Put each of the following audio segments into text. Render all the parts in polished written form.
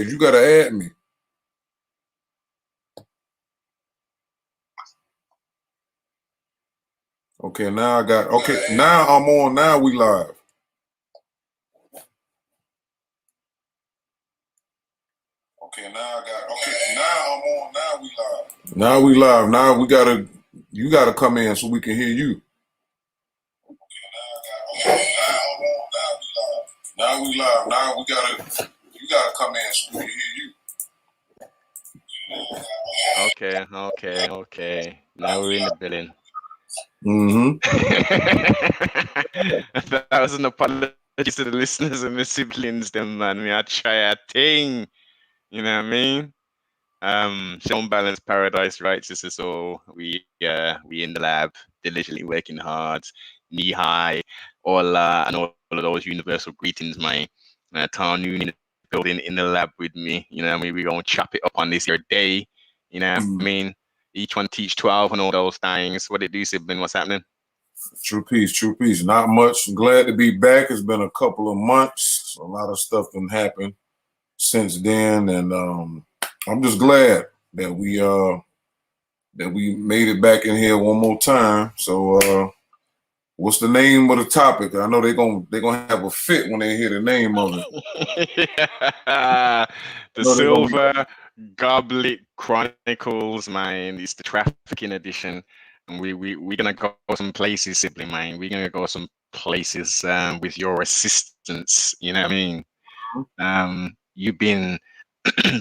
you gotta add me. Okay, now I got. Okay, now I'm on. Now we live. Okay, now I got. Okay, now I'm on. Now we live. Now we live. Now we gotta. You gotta come in so we can hear you. Okay, now I'm on. Now we live. Now we live. Now we gotta. You gotta come in so we can hear you. Okay. Now we're in the building. Mm-hmm. That was an apology to the listeners and the siblings, them man. Me, I try a thing. You know what I mean? Shown balance, paradise, righteousness. So we in the lab, diligently working hard, knee high, all and all of those universal greetings. My Tar Kianoo in the building in the lab with me. You know what I mean? We're gonna chop it up on this here day. You know what I mean? Each one teach 12 and all those things. What it do, sibling? What's happening? True peace, true peace. Not much. Glad to be back. It's been a couple of months. A lot of stuff can happen since then, and I'm just glad that we made it back in here one more time. So what's the name of the topic? I know they're gonna have a fit when they hear the name of it. The Silver Goblet Chronicles, man. It's the Trafficking edition. And we're gonna go some places, sibling, man. We're gonna go some places with your assistance. You know what I mean? You've been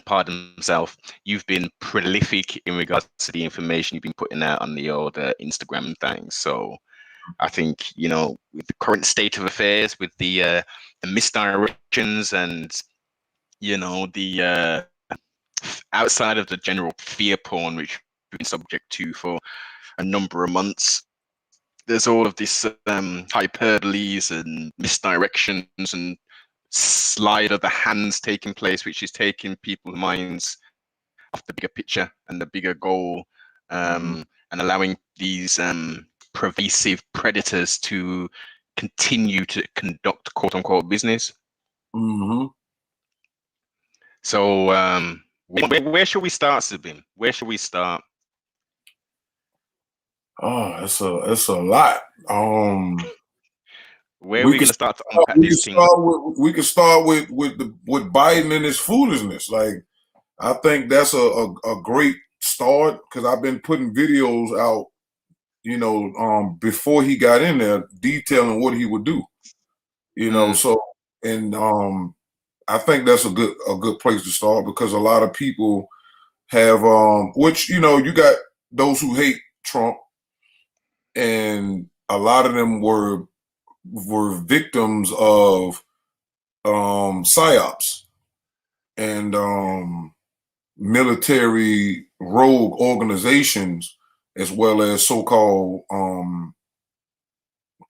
pardon myself, you've been prolific in regards to the information you've been putting out on the old Instagram and things. So I think, you know, with the current state of affairs, with the misdirections and, you know, the outside of the general fear porn, which we've been subject to for a number of months, there's all of this hyperboles and misdirections and slide of the hands taking place, which is taking people's minds off the bigger picture and the bigger goal, and allowing these pervasive predators to continue to conduct quote unquote business. So where should we start, Sabin? Where should we start? Oh, it's a lot. Where are we gonna start to unpack these things? We can start with Biden and his foolishness. Like, I think that's a great start because I've been putting videos out, you know, before he got in there, detailing what he would do. You know, so and I think that's a good place to start because a lot of people have which, you know, you got those who hate Trump, and a lot of them were victims of psyops and military rogue organizations, as well as so-called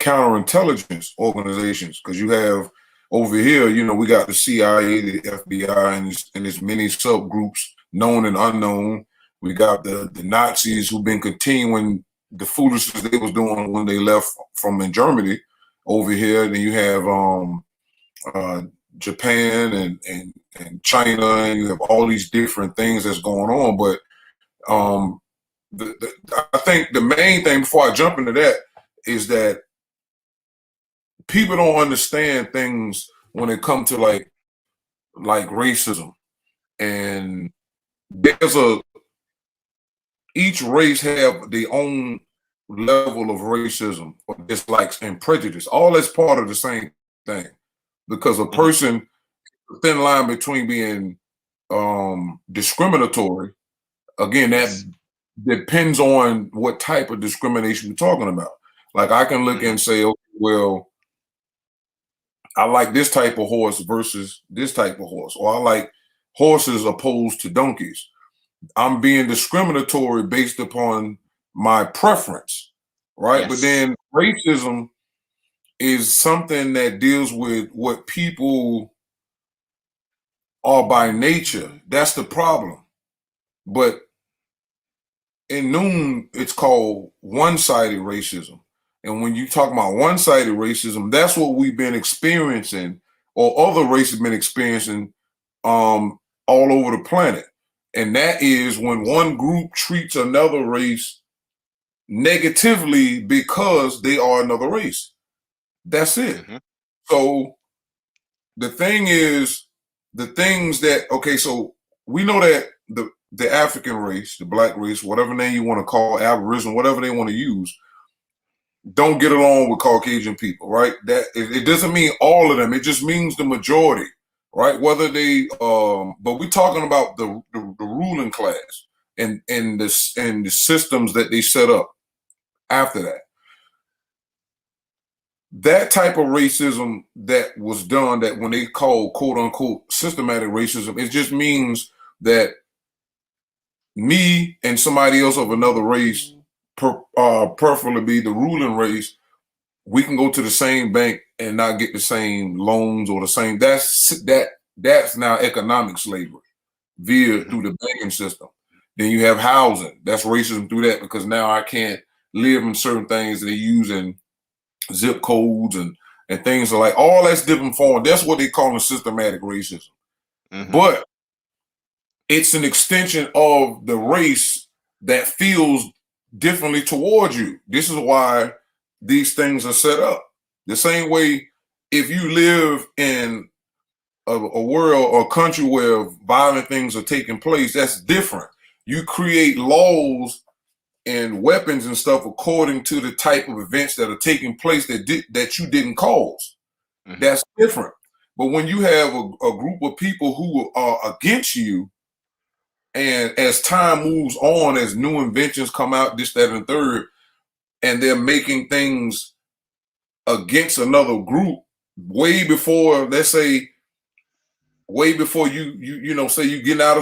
counterintelligence organizations. Because you have over here, you know, we got the CIA, the FBI, and its many subgroups, known and unknown. We got the Nazis who've been continuing the foolishness they was doing when they left from in Germany over here. Then you have Japan and China, and you have all these different things that's going on. But I think the main thing before I jump into that is that people don't understand things when it comes to like racism, and there's each race have their own level of racism or dislikes and prejudice. All that's part of the same thing, because a person, the thin line between being discriminatory, again, that depends on what type of discrimination we're talking about. Like, I can look and say, okay, well, I like this type of horse versus this type of horse, or I like horses opposed to donkeys. I'm being discriminatory based upon my preference, right? Yes. But then racism is something that deals with what people are by nature. That's the problem. But in Noon, it's called one-sided racism. And when you talk about one-sided racism, that's what we've been experiencing, or other races have been experiencing all all over the planet. And that is when one group treats another race negatively because they are another race. That's it. So the thing is, the things that, okay, so we know that the African race, the black race, whatever name you want to call, Aboriginal, whatever they want to use, don't get along with Caucasian people, right? That it doesn't mean all of them. It just means the majority, right? Whether they, but we're talking about the ruling class and the systems that they set up after that. That type of racism that was done, that when they call quote unquote systematic racism, it just means that me and somebody else of another race, preferably be the ruling race, we can go to the same bank and not get the same loans or the same. That's now economic slavery via through the banking system. Then you have housing. That's racism through that, because now I can't live in certain things that they use in zip codes and things like all that's different form. That's what they call systematic racism. But it's an extension of the race that feels differently towards you. This is why these things are set up. The same way, if you live in a world or country where violent things are taking place, that's different. You create laws and weapons and stuff according to the type of events that are taking place that you didn't cause. That's different. But when you have a group of people who are against you, and as time moves on, as new inventions come out, this, that, and the third, and they're making things against another group way before, let's say, way before you know, say you get out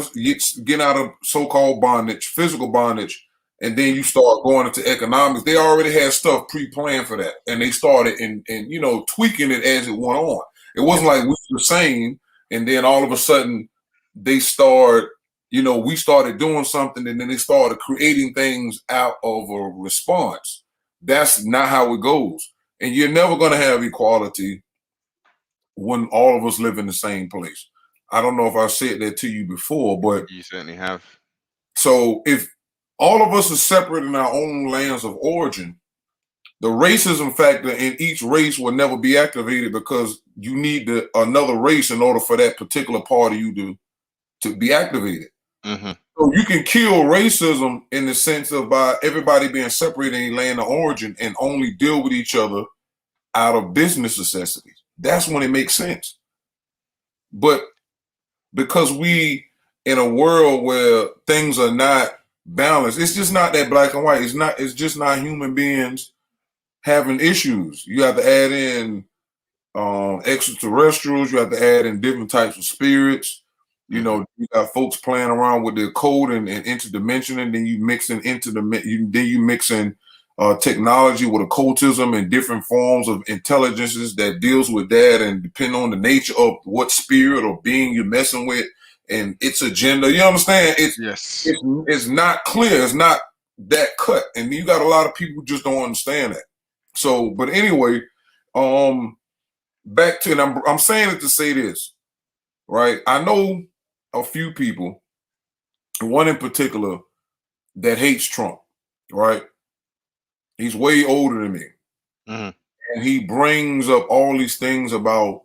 of so-called bondage, physical bondage, and then you start going into economics. They already had stuff pre-planned for that, and they started and you know, tweaking it as it went on. It wasn't like we were the same, and then all of a sudden they start, you know, we started doing something, and then they started creating things out of a response. That's not how it goes, and you're never going to have equality when all of us live in the same place. I don't know if I said that to you before, but you certainly have. So if all of us are separate in our own lands of origin, the racism factor in each race will never be activated, because you need another race in order for that particular part of you to be activated. So you can kill racism in the sense of by everybody being separated in land of origin and only deal with each other out of business necessities. That's when it makes sense. But because we in a world where things are not balanced, it's just not that black and white. It's just not human beings having issues. You have to add in extraterrestrials, you have to add in different types of spirits. You know, you got folks playing around with their code and interdimension, and then you mix in technology with occultism and different forms of intelligences that deals with that, and depending on the nature of what spirit or being you're messing with and its agenda. You understand? It's not clear. It's not that cut, and you got a lot of people who just don't understand that. So, but anyway, back to, and I'm saying it to say this, right? I know a few people, one in particular, that hates Trump, right? He's way older than me. And he brings up all these things about,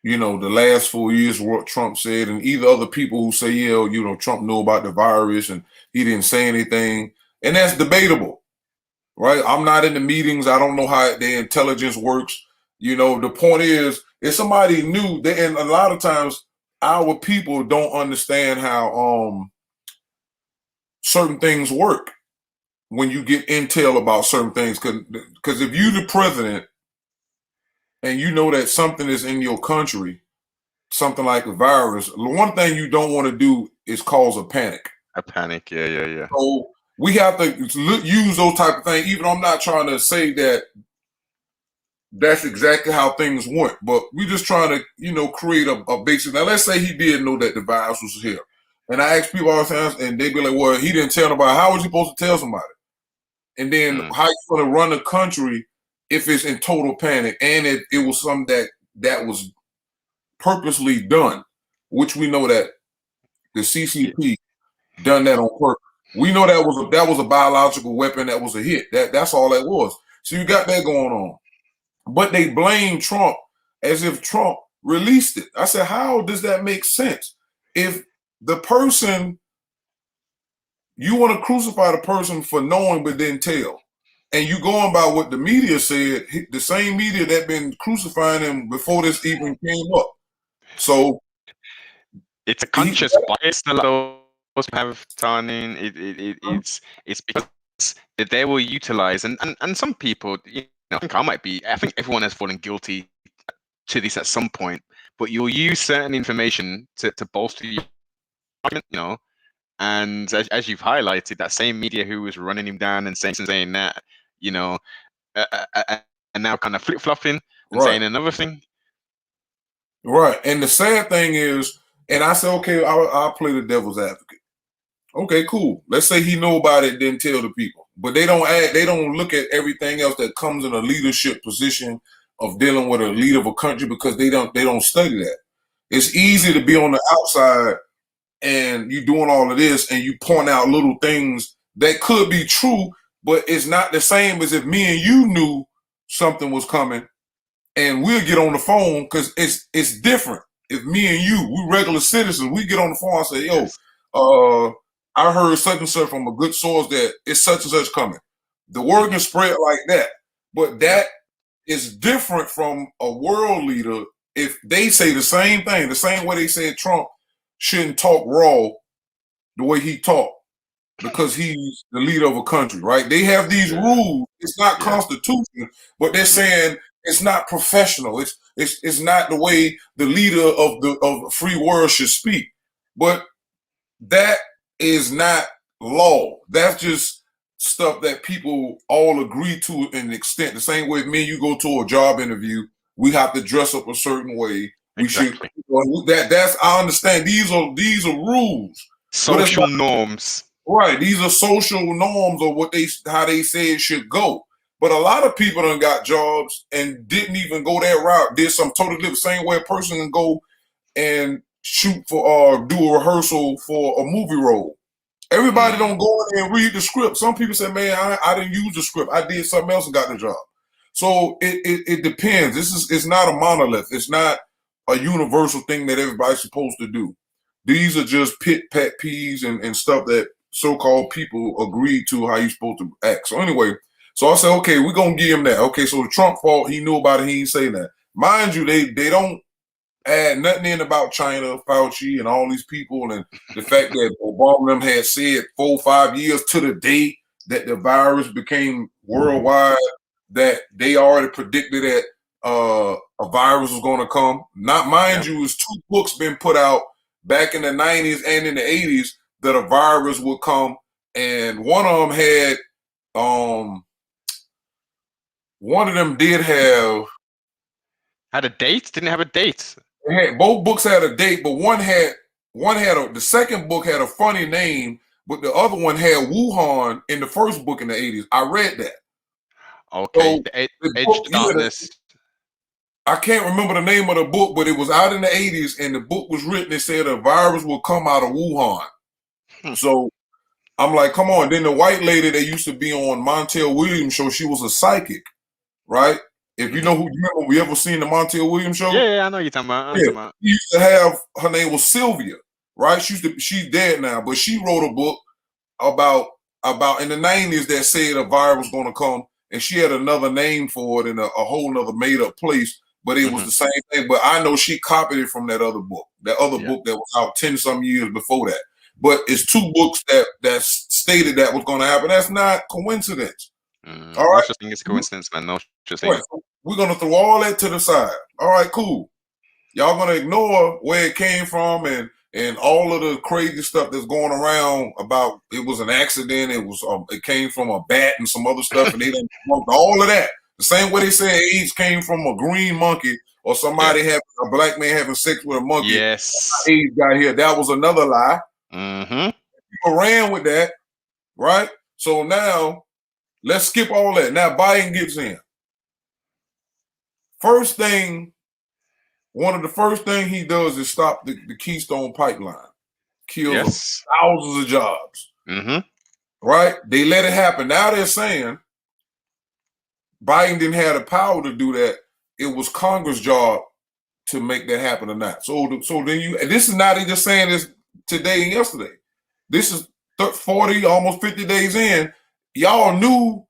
you know, the last 4 years, what Trump said, and either other people who say, yeah, you know, Trump knew about the virus and he didn't say anything. And that's debatable, right? I'm not in the meetings. I don't know how the intelligence works. You know, the point is, if somebody knew, and a lot of times our people don't understand how certain things work when you get intel about certain things. Because if you the president and you know that something is in your country, something like a virus, the one thing you don't want to do is cause a panic. A panic, yeah. So we have to use those type of things, even though I'm not trying to say that that's exactly how things went, but we just trying to, you know, create a basic. Now, let's say he did know that the virus was here. And I ask people all the time, and they be like, well, he didn't tell nobody. How was he supposed to tell somebody? And then how you going to run a country if it's in total panic, and it was something that was purposely done, which we know that the CCP done that on purpose. We know that was a biological weapon that was a hit. That's all that was. So you got that going on. But they blame Trump as if Trump released it. I said, how does that make sense? If the person, you want to crucify the person for knowing but didn't tell, and you going by what the media said, the same media that been crucifying him before this even came up. So it's a conscious bias that those have, Tarnin. It's because that they will utilize, and some people, you know, I think everyone has fallen guilty to this at some point, but you'll use certain information to bolster your argument, you know. And as you've highlighted, that same media who was running him down and saying that, you know, and now kind of flip-flopping and saying another thing. Right. And the sad thing is, and I said, okay, I'll play the devil's advocate. Okay, cool. Let's say he know about it, didn't tell the people. But they don't look at everything else that comes in a leadership position of dealing with a leader of a country, because they don't study that. It's easy to be on the outside and you doing all of this and you point out little things that could be true, but it's not the same as if me and you knew something was coming and we'll get on the phone, because it's different. If me and you, we regular citizens, we get on the phone and say, yo, I heard such and such from a good source that it's such and such coming. The word can spread like that. But that is different from a world leader if they say the same thing, the same way they said Trump shouldn't talk raw the way he talked because he's the leader of a country, right? They have these rules. It's not constitution, but they're saying it's not professional. It's not the way the leader of the free world should speak. But that is not law. That's just stuff that people all agree to in an extent. The same way me and you go to a job interview, we have to dress up a certain way. We should. That's I understand. These are rules. Social norms. Right. These are social norms of how they say it should go. But a lot of people done got jobs and didn't even go that route. Did some totally different, same way a person can go and shoot for or do a rehearsal for a movie role. Everybody don't go in there and read the script. Some people say, man, I didn't use the script. I did something else and got the job. So it depends. It's not a monolith. It's not a universal thing that everybody's supposed to do. These are just pet peeves and stuff that so-called people agree to how you're supposed to act. So anyway, so I said, okay, we're going to give him that. Okay, so the Trump fault, he knew about it. He didn't say that. Mind you, they don't add nothing in about China, Fauci, and all these people, and the fact that Obama them had said 4 or 5 years to the day that the virus became worldwide, that they already predicted that a virus was going to come. Not mind you, it's 2 books been put out back in the 90s and in the 80s that a virus would come, and one of them had one of them did have a date. Didn't it have a date? Both books had a date, but the second book had a funny name, but the other one had Wuhan in the first book in the 80s. I read that. Okay, so Edge Darkness. I can't remember the name of the book, but it was out in the 80s, and the book was written. It said a virus will come out of Wuhan. So I'm like, come on. Then the white lady that used to be on Montel Williams' show, she was a psychic, right? If you know who, you remember, we ever seen the Montel Williams show? Yeah, I know you're talking about. She used to have, her name was Sylvia, right? She's dead now, but she wrote a book about in the 90s that said a virus was going to come, and she had another name for it in a whole nother made up place, but it was the same thing. But I know she copied it from that other book that was out 10 some years before that. But it's 2 books that stated that was going to happen. That's not coincidence. All right, no such thing as coincidence, man. No such thing. Right. So we're gonna throw all that to the side. All right, cool. Y'all gonna ignore where it came from and all of the crazy stuff that's going around about it was an accident. It came from a bat and some other stuff, and they didn't all of that. The same way they say AIDS came from a green monkey or somebody having a black man having sex with a monkey. Yes, AIDS got here. That was another lie. People ran with that, right? So now let's skip all that. Now Biden gets in. First thing one of the first things he does is stop the Keystone Pipeline. Kills thousands of jobs. Right? They let it happen. Now they're saying Biden didn't have the power to do that. It was Congress' job to make that happen or not. So then and this is not just saying this today and yesterday. This is 40, almost 50 days in. Y'all knew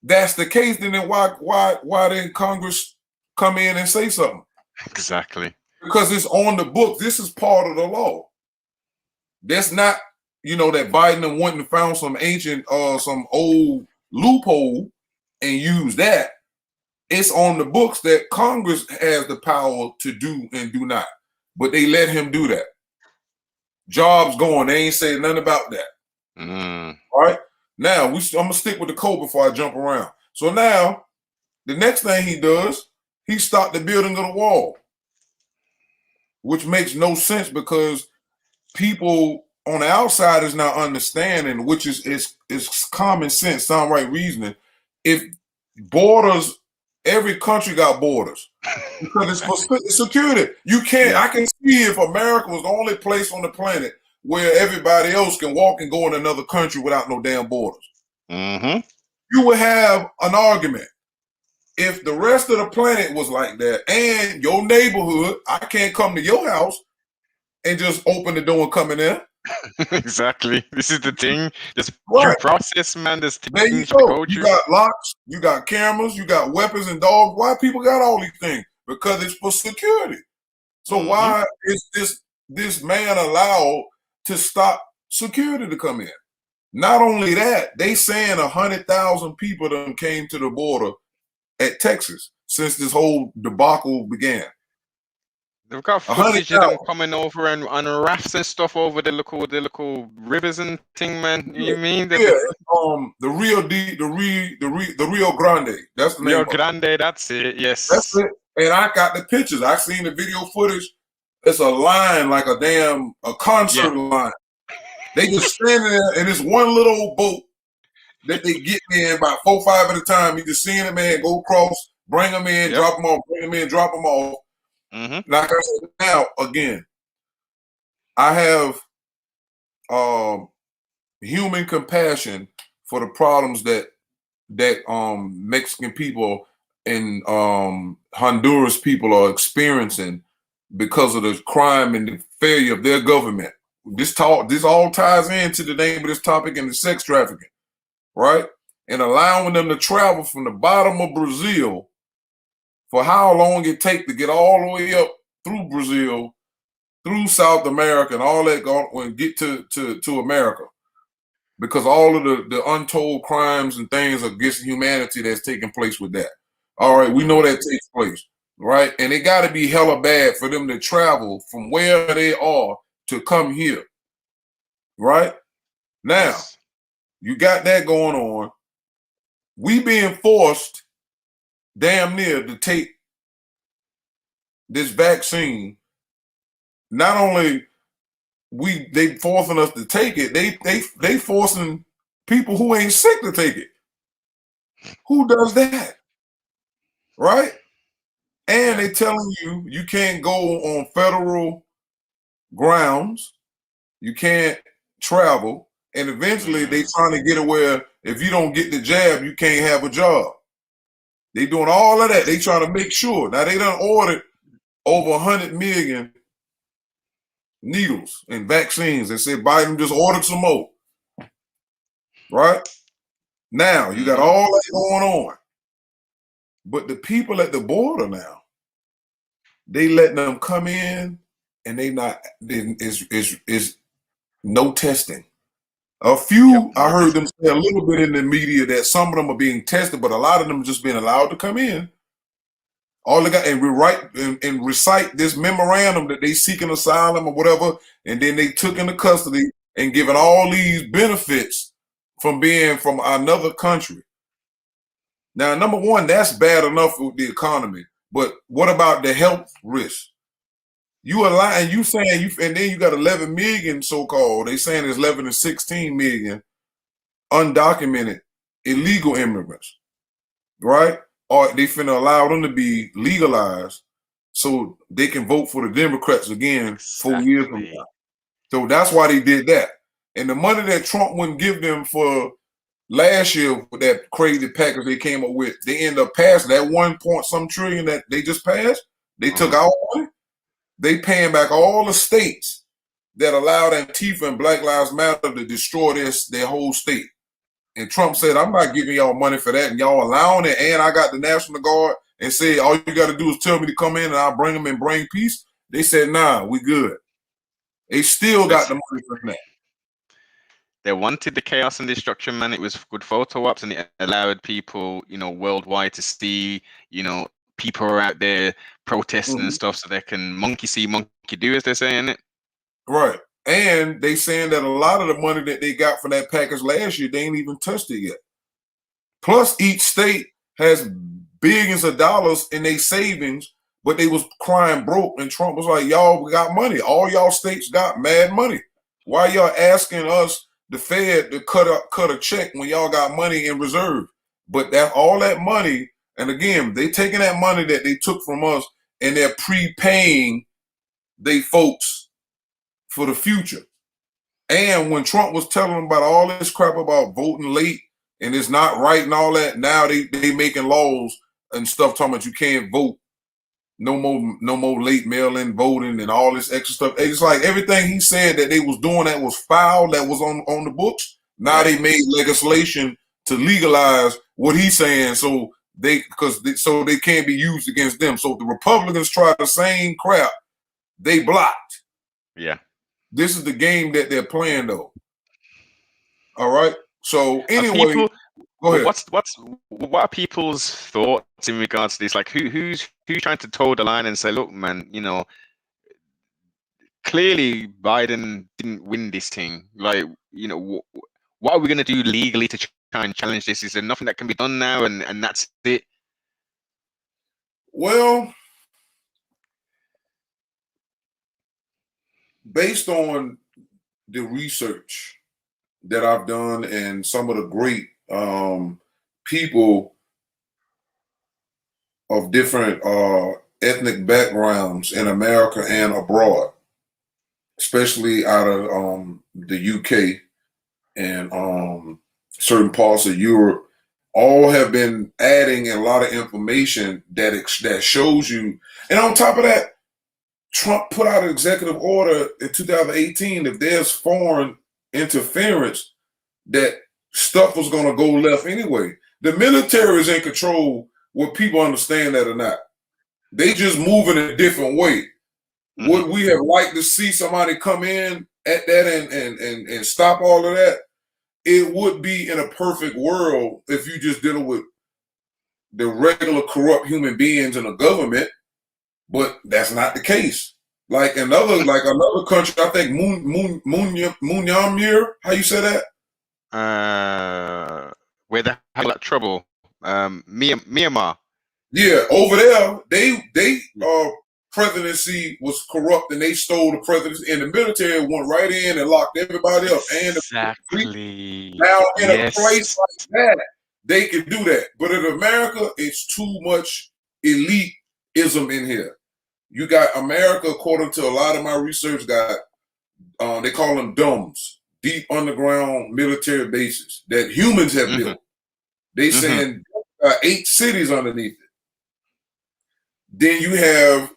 that's the case. Then why didn't Congress come in and say something? Exactly. Because it's on the book. This is part of the law. That's not, that Biden went and found some ancient some old loophole and used that. It's on the books that Congress has the power to do and do not. But they let him do that. Jobs going. They ain't saying nothing about that. All right. Now, I'm going to stick with the code before I jump around. So now, the next thing he does, he stopped the building of the wall, which makes no sense because people on the outside is not understanding, which is common sense, sound right reasoning. If borders, every country got borders because it's for security. You can't. I can see if America was the only place on the planet where everybody else can walk and go in another country without no damn borders. You would have an argument. If the rest of the planet was like that, and your neighborhood, I can't come to your house and just open the door and come in there. Exactly. This is the thing. There's due process, man. There's there you go. You got locks, you got cameras, you got weapons and dogs. Why people got all these things? Because it's for security. So why is this man allowed to stop security to come in? Not only that, they saying 100,000 people done came to the border at Texas since this whole debacle began. They've got footage of them coming over and on rafts and stuff over the local rivers and thing, man. You mean that? The Rio Grande. That's the name. Rio Grande. That's it. Yes. That's it. And I got the pictures. I seen the video footage. It's a line like a concert line. They just standing there, and it's one little old boat that they get in about 4 or 5 at a time. You just seeing a man go across, bring them in, drop them off, bring them in, drop them off. Like I said, now again, I have human compassion for the problems that Mexican people and Honduras people are experiencing because of the crime and the failure of their government. This all ties into the name of this topic and the sex trafficking, right? And allowing them to travel from the bottom of Brazil for how long it take to get all the way up through Brazil, through South America and all that, and get to America. Because all of the untold crimes and things against humanity that's taking place with that. All right, we know that takes place, right? And it got to be hella bad for them to travel from where they are to come here, right? Now, you got that going on. We being forced damn near to take this vaccine. Not only they forcing us to take it, they forcing people who ain't sick to take it. Who does that? Right? And they telling you can't go on federal grounds, you can't travel, and eventually they trying to get it where if you don't get the jab, you can't have a job. They doing all of that. They trying to make sure. Now they done ordered over 100 million needles and vaccines. They said Biden just ordered some more. Right? Now you got all that going on. But the people at the border now, they letting them come in and they not is no testing. A few, I heard them say a little bit in the media that some of them are being tested, but a lot of them just being allowed to come in. All they got and rewrite and recite this memorandum that they seeking asylum or whatever, and then they took into custody and given all these benefits from being from another country. Now, number one, that's bad enough with the economy, but what about the health risk? You allow, and you saying and then you got 11 million so-called. They saying there's 11 to 16 million undocumented illegal immigrants, right? Or they finna allow them to be legalized so they can vote for the Democrats again 4 years from Exactly. now. So that's why they did that. And the money that Trump wouldn't give them for last year with that crazy package they came up with, they end up passing that 1 point some trillion that they just passed. They took our money. They paying back all the states that allowed Antifa and Black Lives Matter to destroy their whole state. And Trump said, I'm not giving y'all money for that, and y'all allowing it, and I got the National Guard, and said, all you got to do is tell me to come in and I'll bring them and bring peace. They said, nah, we good. They still got the money for that. They wanted the chaos and destruction, man. It was good photo ops, and it allowed people, worldwide to see, people are out there protesting and stuff, so they can monkey see, monkey do, as they're saying it. Right. And they saying that a lot of the money that they got from that package last year, they ain't even touched it yet. Plus, each state has billions of dollars in their savings, but they was crying broke, and Trump was like, y'all, we got money. All y'all states got mad money. Why y'all asking us, the Fed, to cut a check when y'all got money in reserve? But that all that money, and again, they taking that money that they took from us and they're prepaying they folks for the future. And when Trump was telling them about all this crap about voting late and it's not right and all that, now they making laws and stuff talking about you can't vote, no more late mail-in voting and all this extra stuff. It's like everything he said that they was doing that was foul, that was on the books. Now they made legislation to legalize what he's saying, so they can't be used against them. So the Republicans tried the same crap, they blocked. Yeah. This is the game that they're playing, though. All right. So anyway, go ahead. What are people's thoughts in regards to this? Like, who's trying to toe the line and say, look, man, clearly Biden didn't win this thing. Like, what are we gonna do legally to try and challenge this? Is there nothing that can be done now, and that's it? Well, based on the research that I've done and some of the great people of different ethnic backgrounds in America and abroad, especially out of the UK and certain parts of Europe, all have been adding a lot of information that shows you. And on top of that, Trump put out an executive order in 2018. If there's foreign interference, that stuff was going to go left anyway. The military is in control, whether people understand that or not. They just move in a different way. Would we have liked to see somebody come in at that and stop all of that? It would be in a perfect world if you just dealing with the regular corrupt human beings in the government, but that's not the case. Like another country, I think Munyamir, how you say that? Where they had that trouble, Myanmar. Yeah, over there, they presidency was corrupt and they stole the presidency, and the military went right in and locked everybody up. Exactly. Now in a place like that, they can do that. But in America, it's too much elitism in here. You got America, according to a lot of my research, got they call them DUMBs, deep underground military bases that humans have built. They saying 8 cities underneath it. Then you have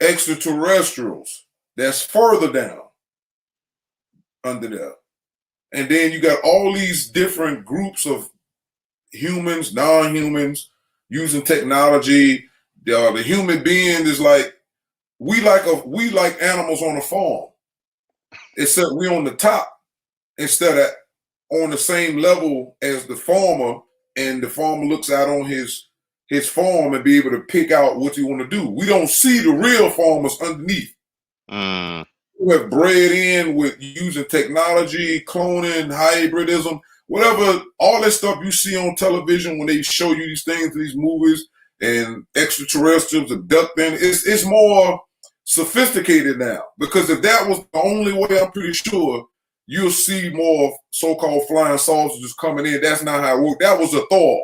extraterrestrials that's further down under there. And then you got all these different groups of humans, non-humans, using technology. The human being is like we like animals on a farm, except we're on the top instead of on the same level as the farmer, and the farmer looks out on his farm and be able to pick out what you want to do. We don't see the real farmers underneath. Who have bred in with using technology, cloning, hybridism, whatever, all that stuff you see on television when they show you these things, these movies, and extraterrestrials abducting. It's more sophisticated now, because if that was the only way, I'm pretty sure you'll see more so-called flying saucers coming in. That's not how it worked. That was a thaw.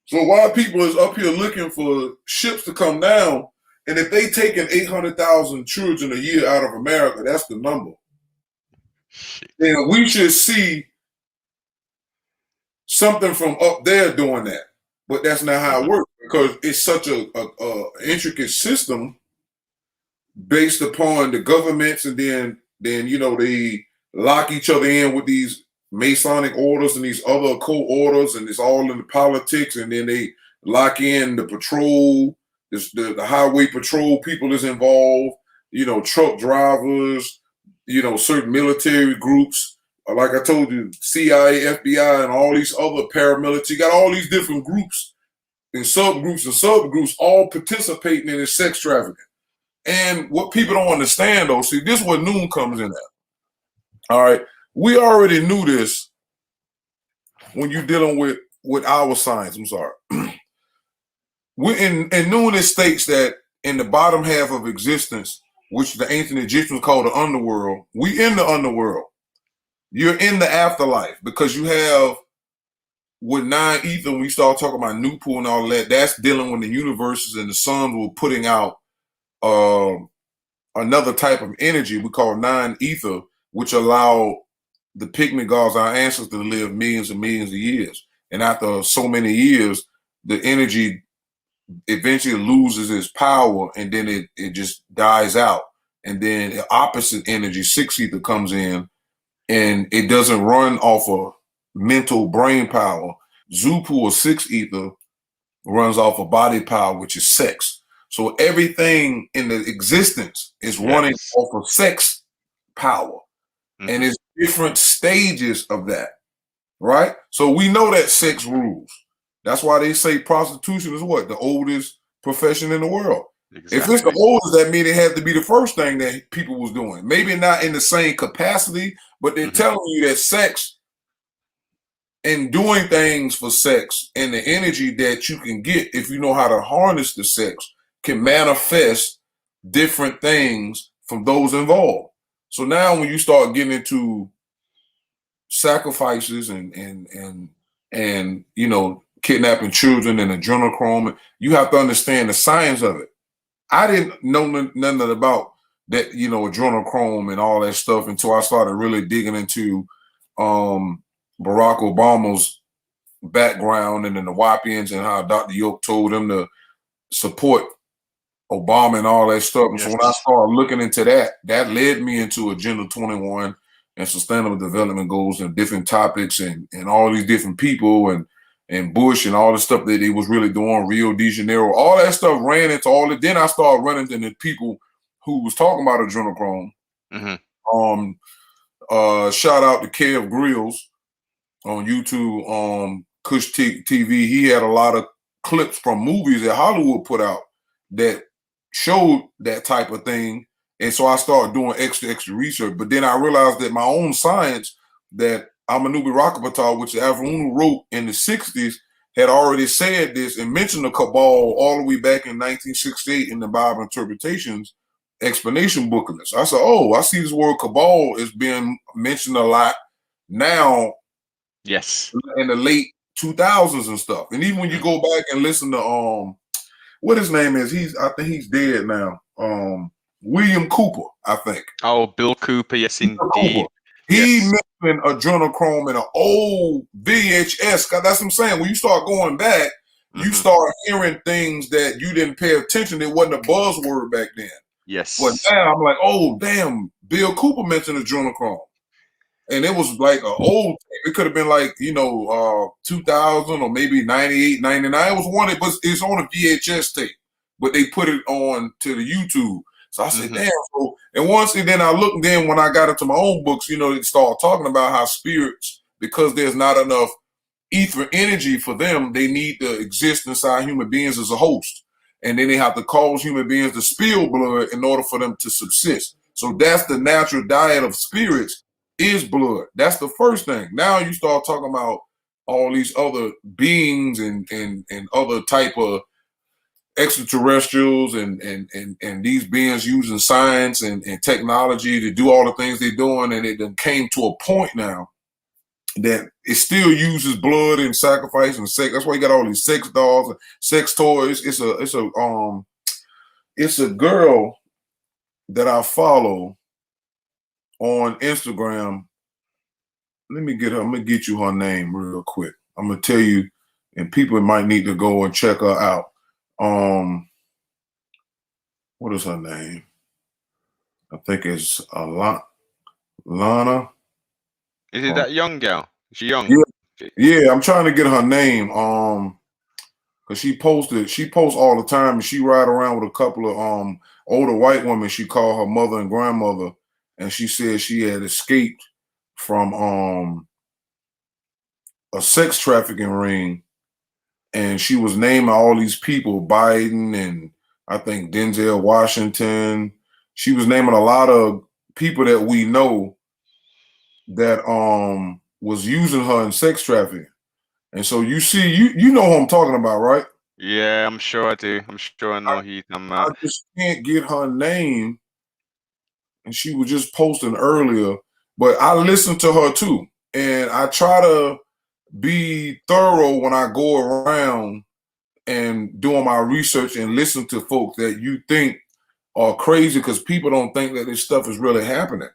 So while people is up here looking for ships to come down, and if they taking 800,000 children a year out of America, that's the number. Shit. Then we should see something from up there doing that. But that's not how it works because it's such a intricate system based upon the governments, and then they lock each other in with these Masonic orders and these other occult orders, and it's all in the politics, and then they lock in the patrol, the highway patrol people is involved, truck drivers, certain military groups. Like I told you, CIA, FBI, and all these other paramilitary, you got all these different groups and subgroups all participating in this sex trafficking. And what people don't understand, though, see, this is where Noon comes in at. All right. We already knew this when you're dealing with our science. I'm sorry. In Noon, it states that in the bottom half of existence, which the ancient Egyptians called the underworld, we in the underworld. You're in the afterlife because you have with 9 ether, when we start talking about Noopooh and all that, that's dealing with the universes and the suns were putting out another type of energy we call 9 ether, which allow the pygmy gods, our ancestors, to live millions and millions of years. And after so many years, the energy eventually loses its power, and then it just dies out. And then the opposite energy, 6 ether, comes in, and it doesn't run off of mental brain power. Zupu, or 6 ether, runs off of body power, which is sex. So everything in the existence is running off of sex power. And it's different stages of that, right? So we know that sex rules. That's why they say prostitution is what? The oldest profession in the world. Exactly. If it's the oldest, that means it had to be the first thing that people was doing. Maybe not in the same capacity, but they're telling you that sex and doing things for sex and the energy that you can get if you know how to harness the sex can manifest different things from those involved. So now when you start getting into sacrifices and kidnapping children and adrenochrome, you have to understand the science of it. I didn't know nothing about that, adrenochrome and all that stuff until I started really digging into Barack Obama's background and then the Wapians and how Dr. York told them to support Obama and all that stuff. And so when I started looking into that, that led me into Agenda 21 and Sustainable Development Goals and different topics and all these different people and Bush and all the stuff that they was really doing, Rio de Janeiro, all that stuff ran into all it. Then I started running into people who was talking about adrenochrome. Shout out to Kev Grills on YouTube, Kush TV. He had a lot of clips from movies that Hollywood put out that showed that type of thing. And so I started doing extra research. But then I realized that my own science that Amenubi Rakapata, which Afrounu wrote in the 60s, had already said this and mentioned the Cabal all the way back in 1968 in the Bible Interpretations explanation booklet. So I said, oh, I see this word Cabal is being mentioned a lot now. Yes. In the late 2000s and stuff. And even when you go back and listen to what his name is, I think he's dead now. William Cooper, I think. Oh, Bill Cooper, yes, indeed. He mentioned adrenochrome in an old VHS. That's what I'm saying. When you start going back, you start hearing things that you didn't pay attention. It wasn't a buzzword back then. Yes. But now I'm like, oh, damn, Bill Cooper mentioned adrenochrome. And it was like an old tape. It could have been like, 2000 or maybe 98, 99. It was one, but it's on a VHS tape. But they put it on to the YouTube. So I said, damn. So, and then I looked, then when I got into my own books, they started talking about how spirits, because there's not enough ether energy for them, they need to exist inside human beings as a host. And then they have to cause human beings to spill blood in order for them to subsist. So that's the natural diet of spirits is blood. That's the first thing. Now you start talking about all these other beings and other type of extraterrestrials and these beings using science and technology to do all the things they're doing, and it came to a point now that it still uses blood and sacrifice and sex. That's why you got all these sex dolls and sex toys. It's a girl that I follow on Instagram. Let me get her. I'm gonna get you her name real quick. I'm gonna tell you, and people might need to go and check her out. What is her name? I think it's Lana. Is it that young girl? Is she young? Yeah. I'm trying to get her name. Cause she posts all the time, and she ride around with a couple of older white women. She called her mother and grandmother, and she said she had escaped from a sex trafficking ring, and she was naming all these people, Biden and I think Denzel Washington. She was naming a lot of people that we know that was using her in sex trafficking. And so you see, you know who I'm talking about, right? Yeah, I'm sure I do. I'm sure I know who I'm I just can't get her name, and she was just posting earlier. But I listen to her too, and I try to be thorough when I go around and doing my research and listen to folks that you think are crazy, because people don't think that this stuff is really happening,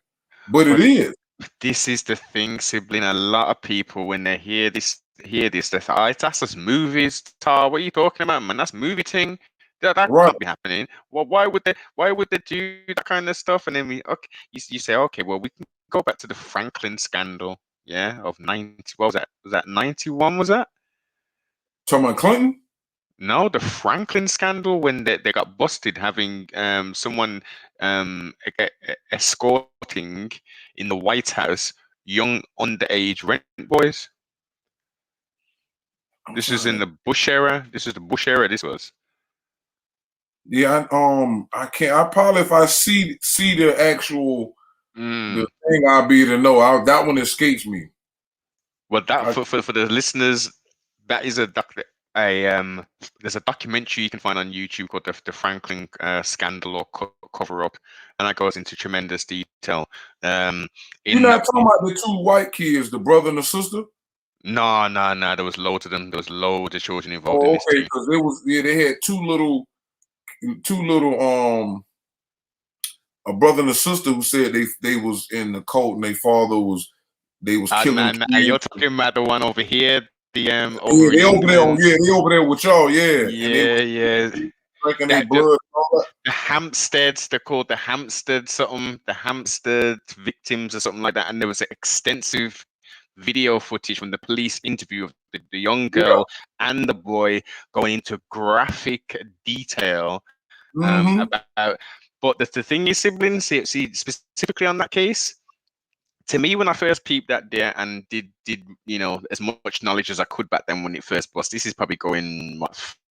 but it But is. this is the thing, sibling. A lot of people, when they hear this, they thought, "Oh, that's just movies, Tar. What are you talking about, man? That's movie thing. That Right. can't be happening. Well, why would they do that kind of stuff?" And then you say, okay, well, we can go back to the Franklin scandal, yeah, of 90. What was that? Was that 91? Was that? Talking about Clinton? No, the Franklin scandal, when they got busted having someone escorting in the White House young underage rent boys. This is in the Bush era. This is the Bush era. This was. Yeah, I can't. I probably, if I see the actual the thing, I'll be to know. That one escapes me. Well, that for the listeners, that is there's a documentary you can find on YouTube called the Franklin scandal or cover up, and that goes into tremendous detail. You're not talking about the two white kids, the brother and the sister? No. There was loads of them. There was loads of children involved in Oh, this okay, too. because they had two little a brother and a sister who said they was in the cult, and their father was killing kids. You're talking about the one over here, the Yeah, over in they over there. England. Yeah, they over there with y'all. Yeah, and they Yeah. drinking their blood and all that. The Hampsteads, they're called the Hampstead something, the Hampstead victims or something like that. And there was extensive video footage from the police interview of the young girl and the boy going into graphic detail about. But the thing is, siblings, see specifically on that case. To me, when I first peeped that there and did as much knowledge as I could back then when it first bust. This is probably going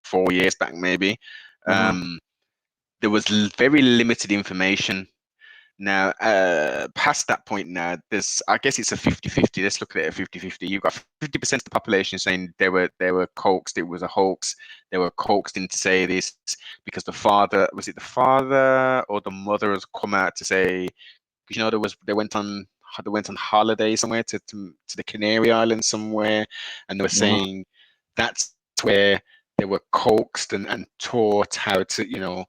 4 years back, maybe. There was very limited information. Now, past that point now, I guess it's a 50-50. Let's look at it at 50-50. You've got 50% of the population saying they were coaxed, it was a hoax. They were coaxed into say this because the father or the mother has come out to say, because they went on holiday somewhere to the Canary Islands somewhere, and they were saying that's where they were coaxed and taught how to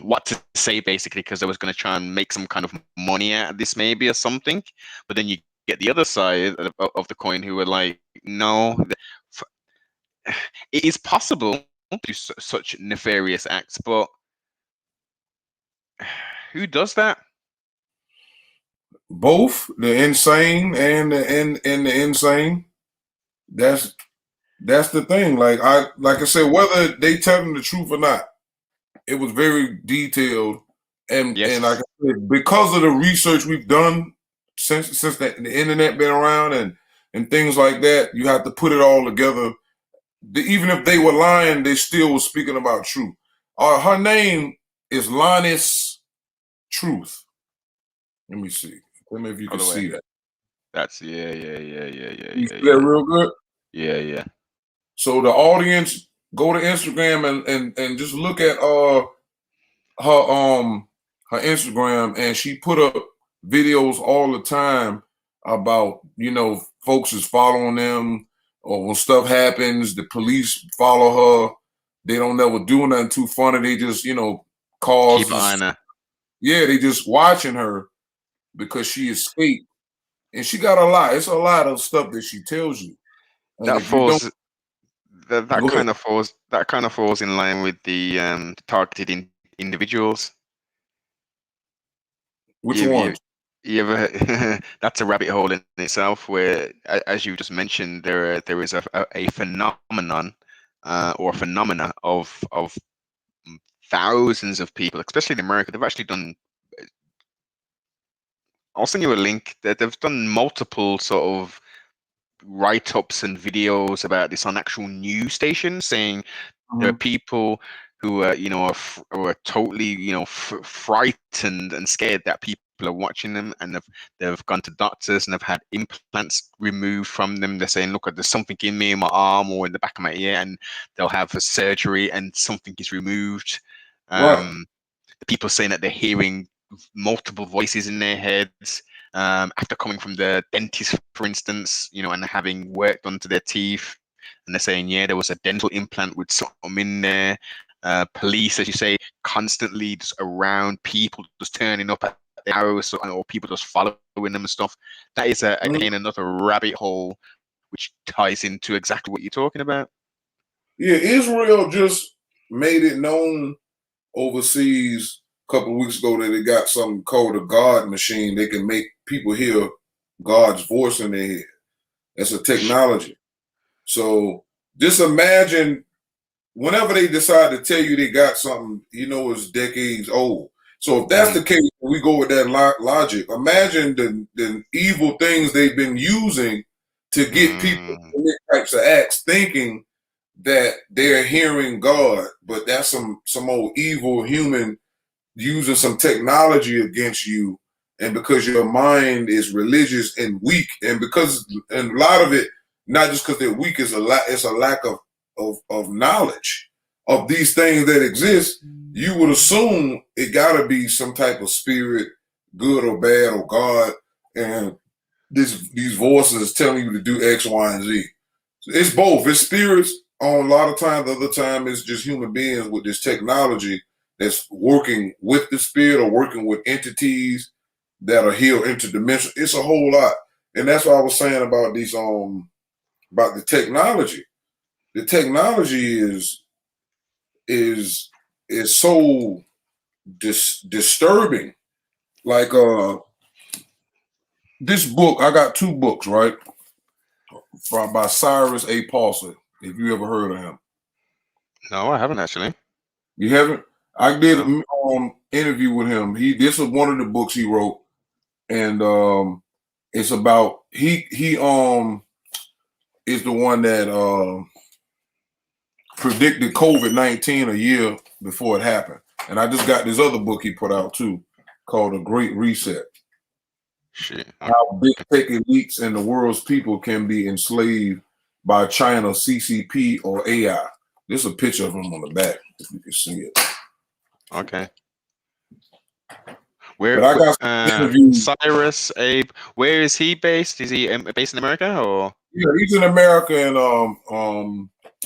what to say, basically, because they was going to try and make some kind of money out of this maybe or something. But then you get the other side of the coin who were like, no, it is possible to do such nefarious acts, but who does that? Both the insane and the insane. That's the thing. Like I said, whether they telling the truth or not, it was very detailed, and Yes. like I said, because of the research we've done since the internet been around and things like that, you have to put it all together. Even if they were lying, they still were speaking about truth. Her name is Linus Truth. Let me see. Tell me if you can see that. That's yeah. You see that real good? Yeah. So the audience, go to Instagram and just look at her Instagram, and she put up videos all the time about folks is following them, or when stuff happens, the police follow her. They don't never do nothing too funny. They just, you know, Keep an eye on her. yeah, they just watching her because she escaped. And she got a lot. It's a lot of stuff that she tells you. And That if you don't, falls that go ahead. kind of falls in line with the targeted individuals. Which one? You ever that's a rabbit hole in itself, where, as you just mentioned, there is a phenomenon or phenomena of thousands of people, especially in America. They've actually done. I'll send you a link. That they've done multiple sort of write-ups and videos about this on actual news stations, saying there are people who are, you know, are totally, you know, frightened and scared that people are watching them, and they've gone to doctors and have had implants removed from them. They're saying, look, there's something in me, in my arm or in the back of my ear, and they'll have a surgery and something is removed. Right. The people saying that they're hearing multiple voices in their heads after coming from the dentist, for instance, you know, and having work done to their teeth. And they're saying, yeah, there was a dental implant with something in there. Police, as you say, constantly just around, people just turning up at the house, or people just following them and stuff. That is, again, another rabbit hole which ties into exactly what you're talking about. Yeah, Israel just made it known overseas a couple of weeks ago that they got something called a God machine. They can make people hear God's voice in their head. That's a technology. So just imagine whenever they decide to tell you they got something, you know, it's decades old. So if that's the case, we go with that logic. Imagine the evil things they've been using to get people to commit types of acts, thinking that they're hearing God, but that's some old evil human using some technology against you. And because your mind is religious and weak, and a lot of it, not just because they're weak, it's a lack of knowledge of these things that exist. You would assume it got to be some type of spirit, good or bad, or God, and these voices telling you to do X, Y, and Z. It's both. It's spirits on a lot of times. The other time it's just human beings with this technology that's working with the spirit or working with entities that are here interdimensional. It's a whole lot. And that's what I was saying about these about the technology. The technology is so disturbing. Like this book, I got two books, right? By Cyrus A. Paulson. If you ever heard of him. No, I haven't actually. You haven't? I did an interview with him. This was one of the books he wrote, and it's about he is the one that predicted COVID-19 a year before it happened. And I just got this other book he put out too, called The Great Reset. Shit. How big tech elites and the world's people can be enslaved by China, CCP, or AI. There's a picture of him on the back, if you can see it. Okay. Where? But I got Cyrus Abe. Where is he based? Is he based in America or? Yeah, he's in America, and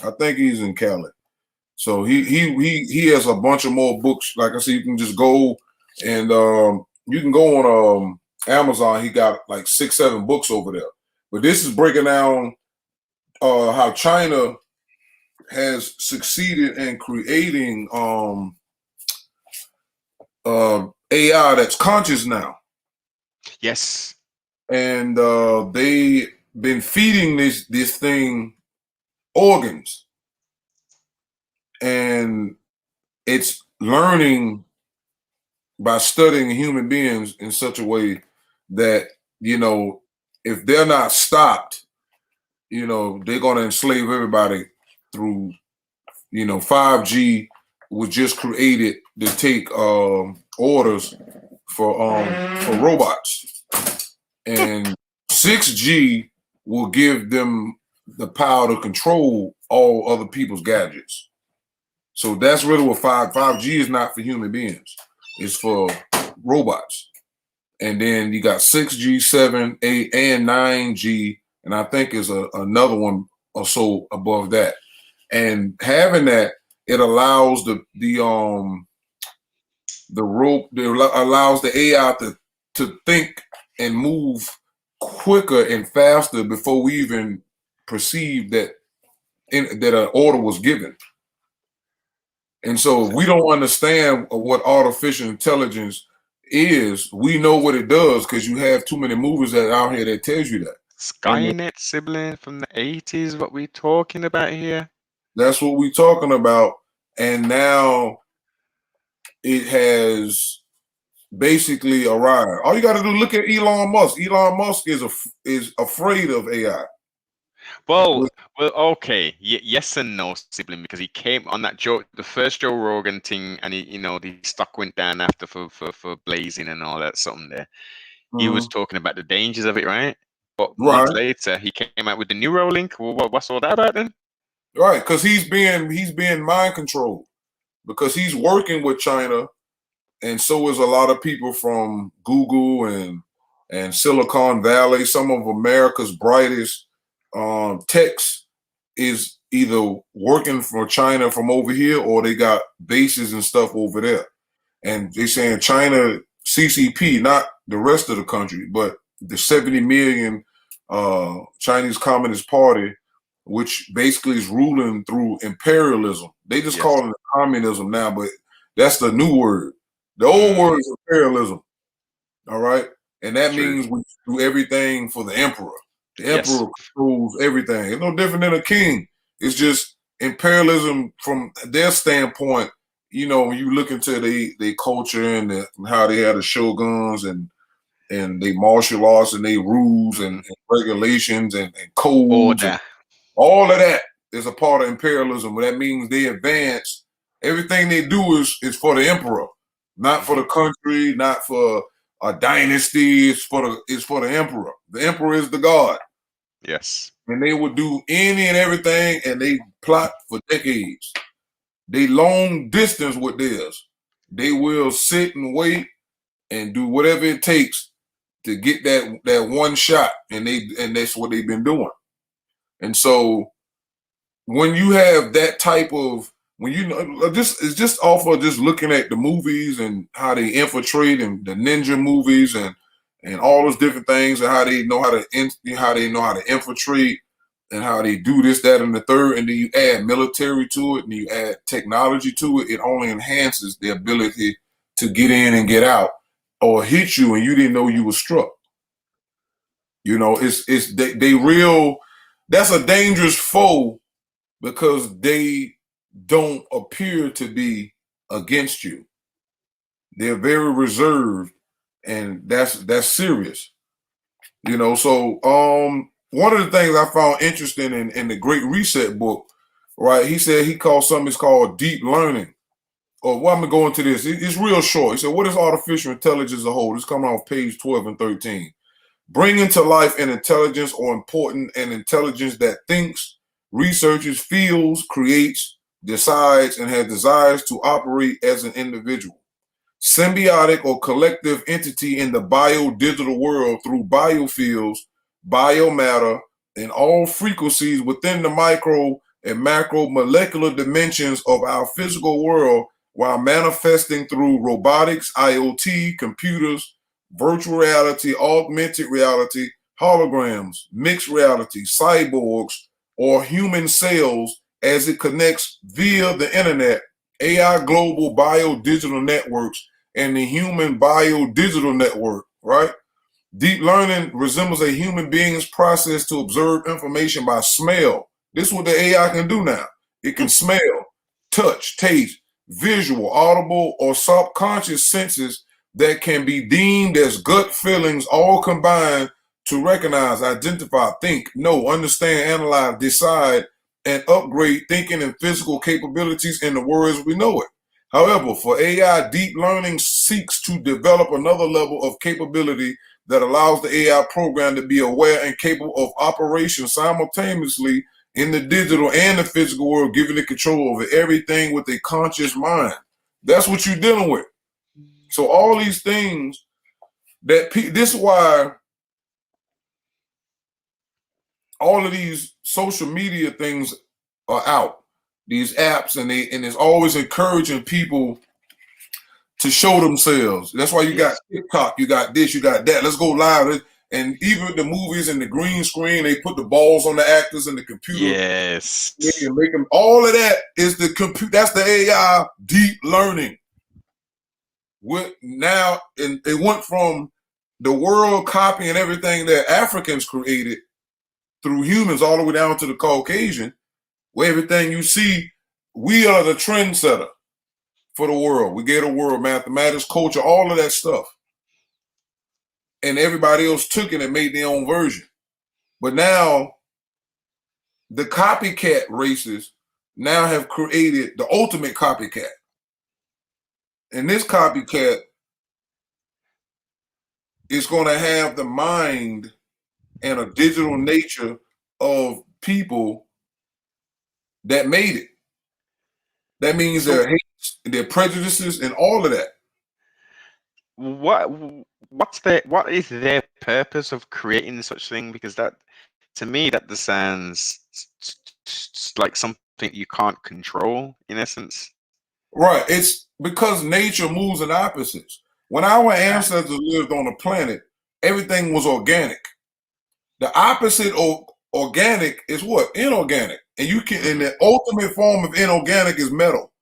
I think he's in Cali. So he has a bunch of more books. Like I said, you can just go and you can go on Amazon. He got like 6-7 books over there. But this is breaking down how China has succeeded in creating AI that's conscious now. Yes. And they been feeding this thing organs, and it's learning by studying human beings in such a way that, you know, if they're not stopped, you know, they're going to enslave everybody through, you know, 5G was just created to take orders for robots, and 6G will give them the power to control all other people's gadgets. So that's really what 5G is not for human beings. It's for robots. And then you got 6G, 7, 8, and 9G and I think is another one or so above that. And having that, it allows allows the AI to think and move quicker and faster before we even perceive that an order was given. And so if we don't understand what artificial intelligence is, we know what it does because you have too many movies that out here that tells you that. Skynet sibling from the 80s, what we talking about here? That's what we're talking about. And now it has basically arrived. All you got to do is look at Elon Musk. Elon Musk is afraid of AI. Well, okay, yes and no, sibling, because he came on that the first Joe Rogan thing, and the stock went down after for blazing and all that something there. He was talking about the dangers of it, right? But months later, he came out with the Neuralink. Well, what's all that about then? Right, because he's being mind controlled because he's working with China, and so is a lot of people from Google and Silicon Valley. Some of America's brightest techs is either working for China from over here or they got bases and stuff over there. And they're saying China CCP, not the rest of the country, but the 70 million Chinese Communist Party, which basically is ruling through imperialism. They just call it communism now, but that's the new word. The old word is imperialism. All right. And that means we do everything for the emperor. The emperor controls everything. It's no different than a king. It's just imperialism from their standpoint. When you look into their culture and how they had the shoguns and they martial arts and they rules and regulations and codes and all of that is a part of imperialism. That means they advance. Everything they do is for the emperor, not for the country, not for a dynasty. It's for the emperor. The emperor is the god. Yes. And they will do any and everything, and they plot for decades. They long distance with theirs. They will sit and wait and do whatever it takes to get that one shot, and that's what they've been doing. And so when you have that type of it's just off of just looking at the movies and how they infiltrate and the ninja movies and all those different things and how they know how to infiltrate and how they do this, that, and the third, and then you add military to it and you add technology to it, it only enhances the ability to get in and get out or hit you and you didn't know you were struck. That's a dangerous foe because they don't appear to be against you. They're very reserved, and that's serious. So one of the things I found interesting in the Great Reset book, right? He said he called something it's called deep learning. Or I'm gonna go into this. It's real short. He said, "What is artificial intelligence as a whole?" It's coming off page 12 and 13. Bringing to life an intelligence or important an intelligence that thinks, researches, feels, creates, decides, and has desires to operate as an individual. Symbiotic or collective entity in the bio-digital world through biofields, biomatter, and all frequencies within the micro and macro molecular dimensions of our physical world while manifesting through robotics, IoT, computers, virtual reality, augmented reality, holograms, mixed reality, cyborgs, or human cells as it connects via the internet, AI global bio-digital networks, and the human bio-digital network, right? Deep learning resembles a human being's process to observe information by smell. This is what the AI can do now. It can smell, touch, taste, visual, audible, or subconscious senses that can be deemed as gut feelings all combined to recognize, identify, think, know, understand, analyze, decide, and upgrade thinking and physical capabilities in the words we know it. However, for AI, deep learning seeks to develop another level of capability that allows the AI program to be aware and capable of operation simultaneously in the digital and the physical world, giving it control over everything with a conscious mind. That's what you're dealing with. So all these things this is why all of these social media things are out, these apps, and it's always encouraging people to show themselves. That's why you got TikTok, you got this, you got that. Let's go live. And even the movies and the green screen, they put the balls on the actors and the computer. Yes. Make them, all of that is the computer. That's the AI deep learning. Now, and it went from the world copying everything that Africans created through humans all the way down to the Caucasian, where everything you see, we are the trendsetter for the world. We gave the world mathematics, culture, all of that stuff. And everybody else took it and made their own version. But now the copycat races now have created the ultimate copycat. And this copycat is going to have the mind and a digital nature of people that made it. That means their hates, their prejudices, and all of that. What is their purpose of creating such thing? Because that, to me, that just sounds like something you can't control, in essence. Right. It's because nature moves in opposites. When our ancestors lived on the planet, everything was organic. The opposite of organic is what? Inorganic. And you can, and the ultimate form of inorganic is metal.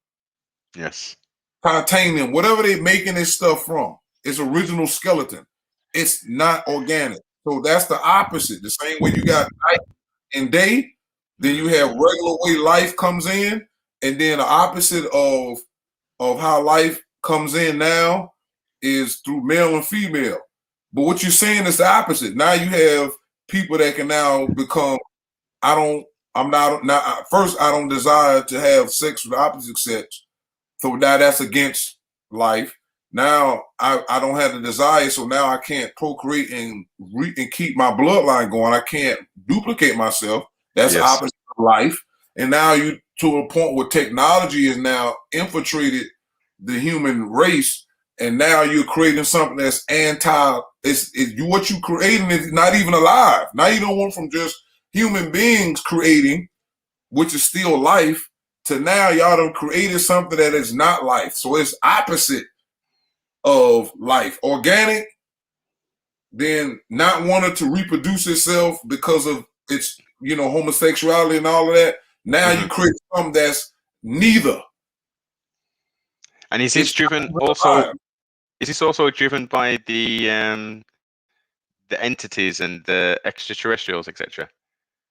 Yes. Titanium, whatever they're making this stuff from, its original skeleton. It's not organic. So that's the opposite. The same way you got night and day, then you have regular way life comes in, and then the opposite of how life comes in now is through male and female. But what you're saying is the opposite. Now you have people that can now become, first, I don't desire to have sex with the opposite sex. So now that's against life. Now I don't have the desire, so now I can't procreate and keep my bloodline going. I can't duplicate myself. That's the opposite of life. And now you to a point where technology has now infiltrated the human race, and now you're creating something that's what you creating is not even alive. Now you don't want from just human beings creating, which is still life, to now y'all done created something that is not life. So it's opposite of life. Organic, then not wanting to reproduce itself because of its, homosexuality and all of that. Now you create something that's neither. And is this driven also? Is this also driven by the entities and the extraterrestrials, etc.?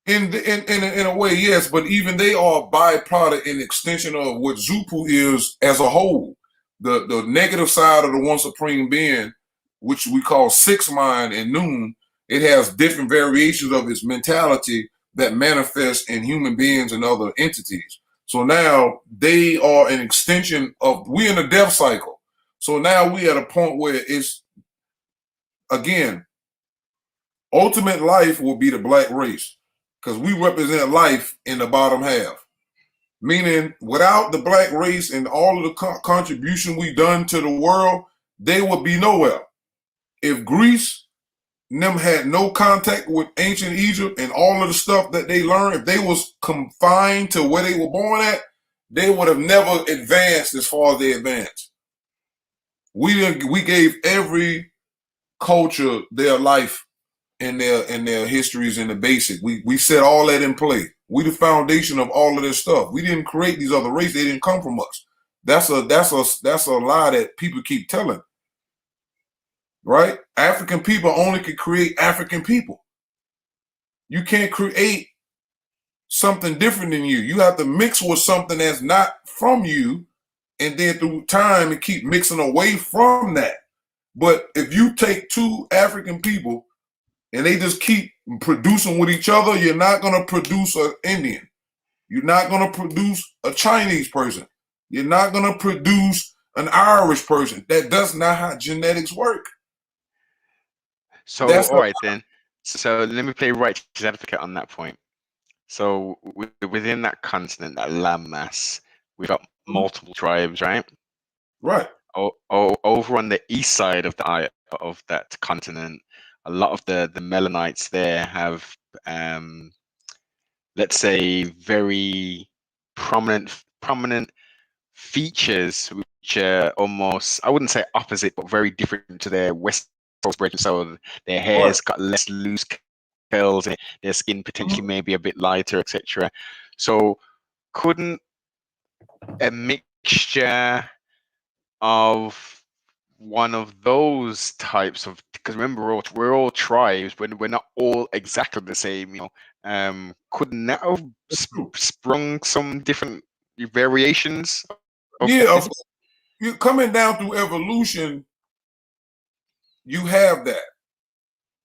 In a way, yes, but even they are a byproduct and extension of what Zupu is as a whole. The negative side of the one supreme being, which we call six mind and noon, it has different variations of its mentality that manifest in human beings and other entities. So now they are an extension of, we're in a death cycle. So now we at a point where it's, again, ultimate life will be the black race, because we represent life in the bottom half. Meaning, without the black race and all of the contribution we done to the world, they would be nowhere. If Greece them had no contact with ancient Egypt and all of the stuff that they learned, if they was confined to where they were born at, they would have never advanced as far as they advanced. We gave every culture their life and their histories in the basic. We set all that in play. We the foundation of all of this stuff. We didn't create these other races. They didn't come from us. That's a lie that people keep telling. Right? African people only can create African people. You can't create something different than you. You have to mix with something that's not from you, and then through time and keep mixing away from that. But if you take two African people and they just keep producing with each other, you're not going to produce an Indian. You're not going to produce a Chinese person. You're not going to produce an Irish person. That's not how genetics work. So, all right then. So let me play righteous advocate on that point. So within that continent, that landmass, we've got multiple tribes, right? Right. Over on the east side of that continent, a lot of the Melanites there have let's say, very prominent features which are almost, I wouldn't say opposite, but very different to their West Coast brethren. So their hair's got less loose curls and their skin potentially maybe a bit lighter, etc. So couldn't a mixture of one of those types of, because remember we're all tribes, but we're not all exactly the same, couldn't that have sprung some different variations of this? You coming down through evolution, you have that.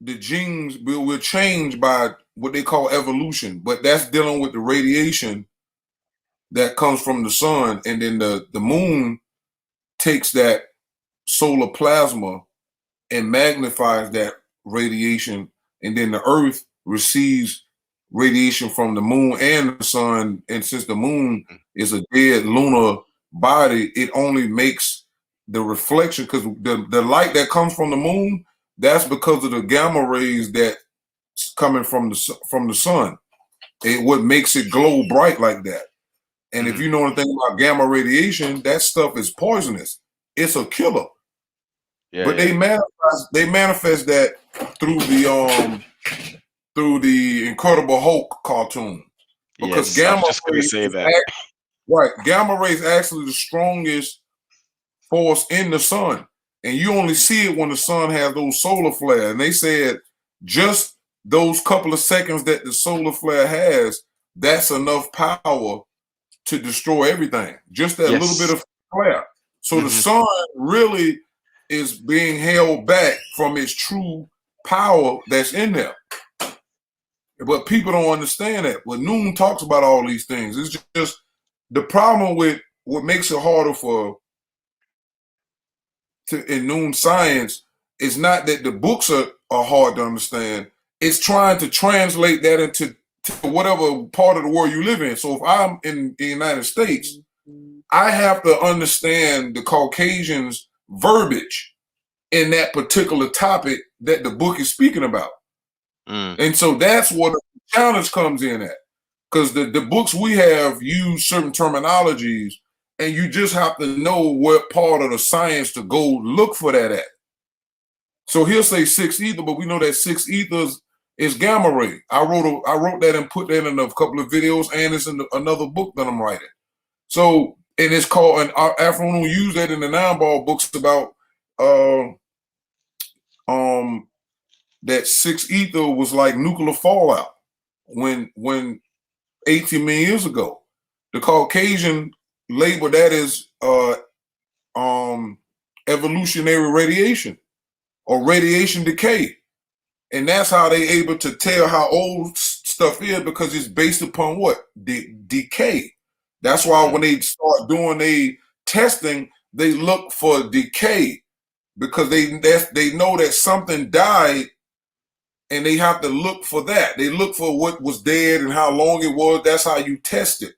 The genes will change by what they call evolution, but that's dealing with the radiation that comes from the sun, and then the moon takes that solar plasma and magnifies that radiation, and then the earth receives radiation from the moon and the sun, and since the moon is a dead lunar body, it only makes the reflection, because the light that comes from the moon, that's because of the gamma rays that's coming from the sun. What makes it glow bright like that. And if you know anything about gamma radiation, that stuff is poisonous. It's a killer. But they manifest that through the Incredible Hulk cartoon, because I was just going to say that. Gamma rays actually the strongest force in the sun, and you only see it when the sun has those solar flares. And they said just those couple of seconds that the solar flare has, that's enough power to destroy everything. Just that little bit of flare. So the sun really is being held back from its true power that's in there. But people don't understand that. When Noon talks about all these things, it's just the problem with what makes it harder in Noon science is not that the books are hard to understand. It's trying to translate that into whatever part of the world you live in. So if I'm in the United States, I have to understand the Caucasians' verbiage in that particular topic that the book is speaking about. And so that's what the challenge comes in at. Because the books we have use certain terminologies, and you just have to know what part of the science to go look for that at. So he'll say 6 ether, but we know that 6 ethers is gamma ray. I wrote that and put that in a couple of videos, and it's in another book that I'm writing. So, and it's called, and Afro will use that in the 9-ball books about that 6 ether was like nuclear fallout when 18 million years ago. The Caucasian label that as evolutionary radiation or radiation decay. And that's how they able to tell how old stuff is, because it's based upon what? Decay. That's why when they start doing a testing, they look for decay, because they know that something died, and they have to look for that. They look for what was dead and how long it was. That's how you test it.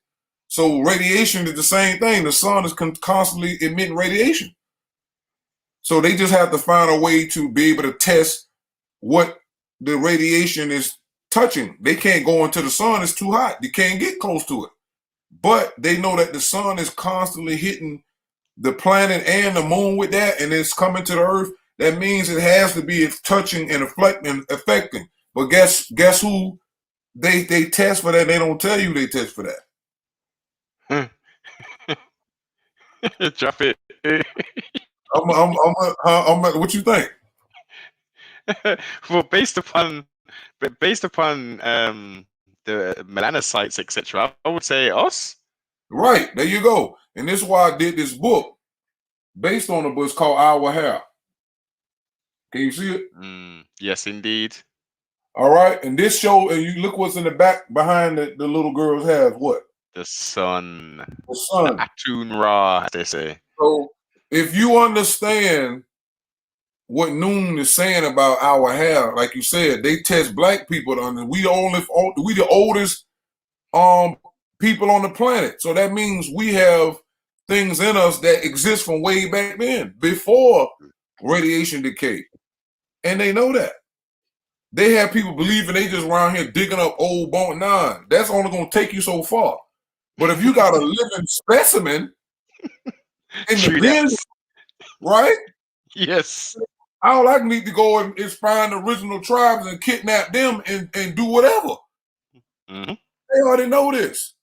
So radiation is the same thing. The sun is constantly emitting radiation. So they just have to find a way to be able to test what the radiation is touching. They can't go into the sun. It's too hot. They can't get close to it. But they know that the sun is constantly hitting the planet and the moon with that, and it's coming to the earth. That means it has to be touching and affecting. But guess who they test for that? They don't tell you they test for that. Drop it. What you think? Well, based upon the melanocytes, etc., I would say us. Right, there you go. And this is why I did this book based on a book. It's called Our Hair. Can you see it? Yes, indeed. All right, and this show, and you look what's in the back behind the little girl's hair. What? The sun. The sun. The Atun Ra, as they say. So if you understand what Noon is saying about our hair, like you said, they test black people. We the oldest people on the planet. So that means we have things in us that exist from way back then, before radiation decay. And they know that. They have people believing they just around here digging up old bone. Nah, that's only gonna take you so far. But if you got a living specimen in the True that. bin, right? Yes. All I need to go and is find the original tribes and kidnap them and do whatever. They already know this.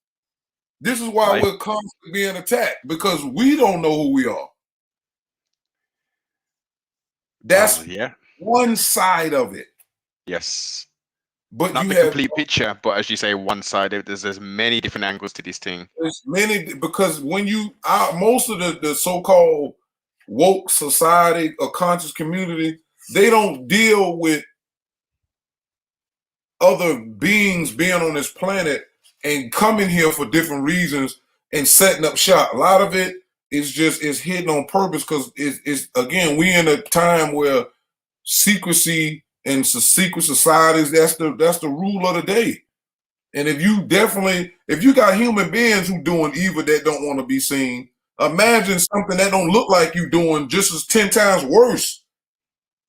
This is why we're constantly being attacked, because we don't know who we are. That's one side of it. Yes. But not you the have complete picture, but as you say, one sided. There's many different angles to this thing. There's many, because when you most of the so-called woke society or conscious community, they don't deal with other beings being on this planet and coming here for different reasons and setting up shop. A lot of it is hidden on purpose, because it's again, we in a time where secrecy and secret societies, that's the rule of the day. And if you got human beings who doing evil that don't want to be seen, imagine something that don't look like you doing just as 10 times worse.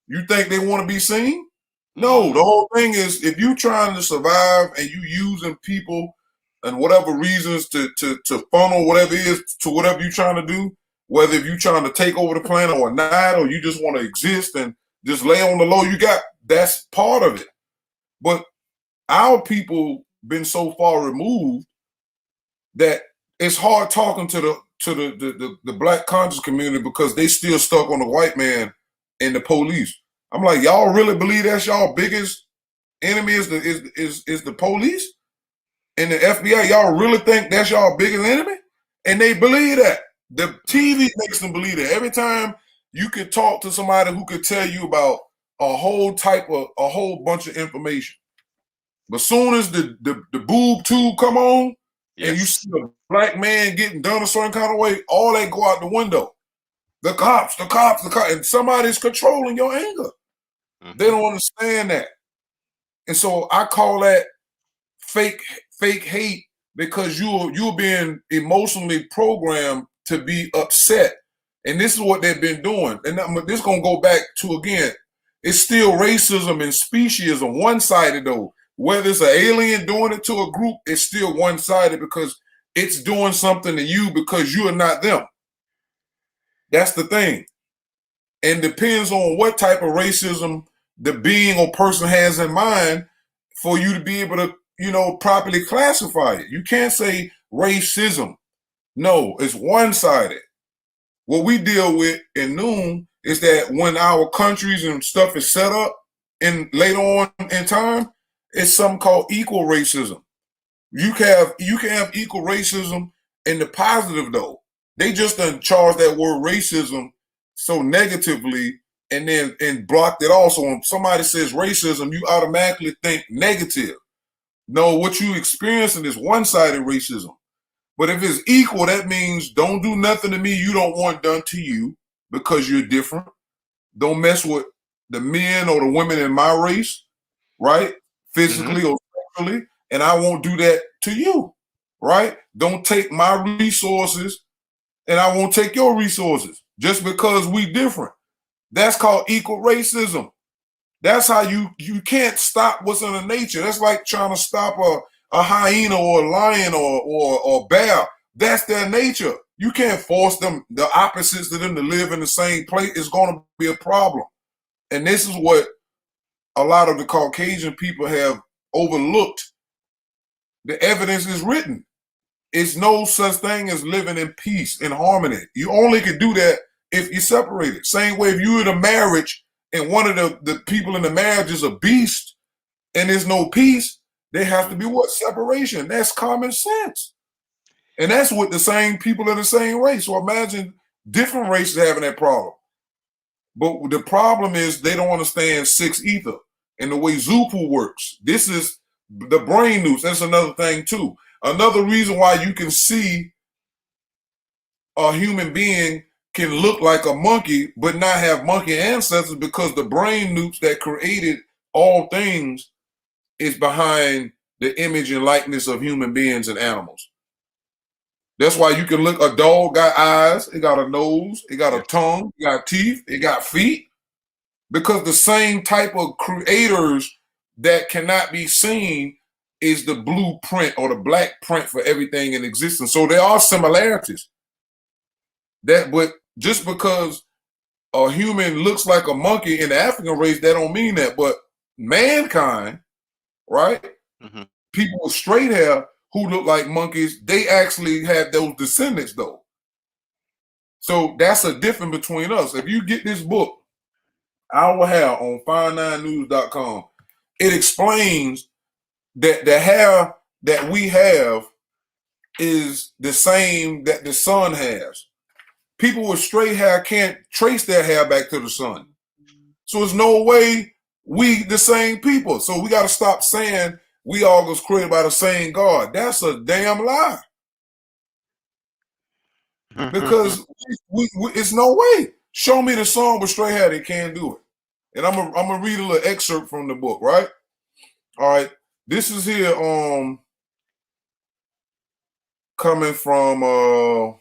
You think they want to be seen? No, the whole thing is, if you trying to survive and you using people and whatever reasons to funnel whatever it is to whatever you trying to do, whether if you trying to take over the planet or not, or you just want to exist and just lay on the low, that's part of it. But our people been so far removed that it's hard talking to the black conscious community, because they still stuck on the white man and the police. I'm like, y'all really believe that's y'all biggest enemy is the police and the FBI? Y'all really think that's y'all biggest enemy? And they believe that. The TV makes them believe that. Every time you could talk to somebody who could tell you about a whole bunch of information. But soon as the boob tube come on, and you see a black man getting done a certain kind of way, all that go out the window. The cops, and somebody's controlling your anger. They don't understand that. And so I call that fake hate, because you're being emotionally programmed to be upset. And this is what they've been doing. And this is gonna go back to, again, it's still racism and speciesism, one-sided though. Whether it's an alien doing it to a group, it's still one-sided, because it's doing something to you because you are not them. That's the thing. And depends on what type of racism the being or person has in mind for you to be able to, properly classify it. You can't say racism. No, it's one-sided. What we deal with in Noon is that when our countries and stuff is set up in later on in time, it's something called equal racism. You can have equal racism in the positive though. They just done charged that word racism so negatively and blocked it also. When somebody says racism, you automatically think negative. No, what you experiencing is one-sided racism. But if it's equal, that means don't do nothing to me you don't want done to you because you're different. Don't mess with the men or the women in my race, right? Physically or sexually, and I won't do that to you, right? Don't take my resources and I won't take your resources just because we different. That's called equal racism. That's how you can't stop what's in the nature. That's like trying to stop a hyena or a lion or bear. That's their nature. You can't force them, the opposites of them, to live in the same place. It's going to be a problem. And this is what a lot of the Caucasian people have overlooked. The evidence is written. It's no such thing as living in peace and harmony. You only can do that if you separate it. Same way if you in a marriage and one of the people in the marriage is a beast and there's no peace, there has to be what? Separation. That's common sense. And that's with the same people in the same race. So imagine different races having that problem. But the problem is they don't understand six ether and the way Zupu works. This is the brain news. That's another thing too. Another reason why you can see a human being can look like a monkey but not have monkey ancestors, because the brain nukes that created all things is behind the image and likeness of human beings and animals. That's why you can look, a dog got eyes, it got a nose, it got a tongue, it got teeth, it got feet, because the same type of creators that cannot be seen is the blueprint or the black print for everything in existence. So there are similarities. But just because a human looks like a monkey in the African race, that don't mean that. But mankind, right? People with straight hair who look like monkeys, they actually have those descendants though. So that's a difference between us. If you get this book, Our Hair, on fine9news.com, it explains that the hair that we have is the same that the sun has. People with straight hair can't trace their hair back to the sun. So there's no way we the same people. So we got to stop saying we all was created by the same God. That's a damn lie. Because it's no way. Show me the song with straight hair, they can't do it. And I'm gonna read a little excerpt from the book, right? All right. This is here coming from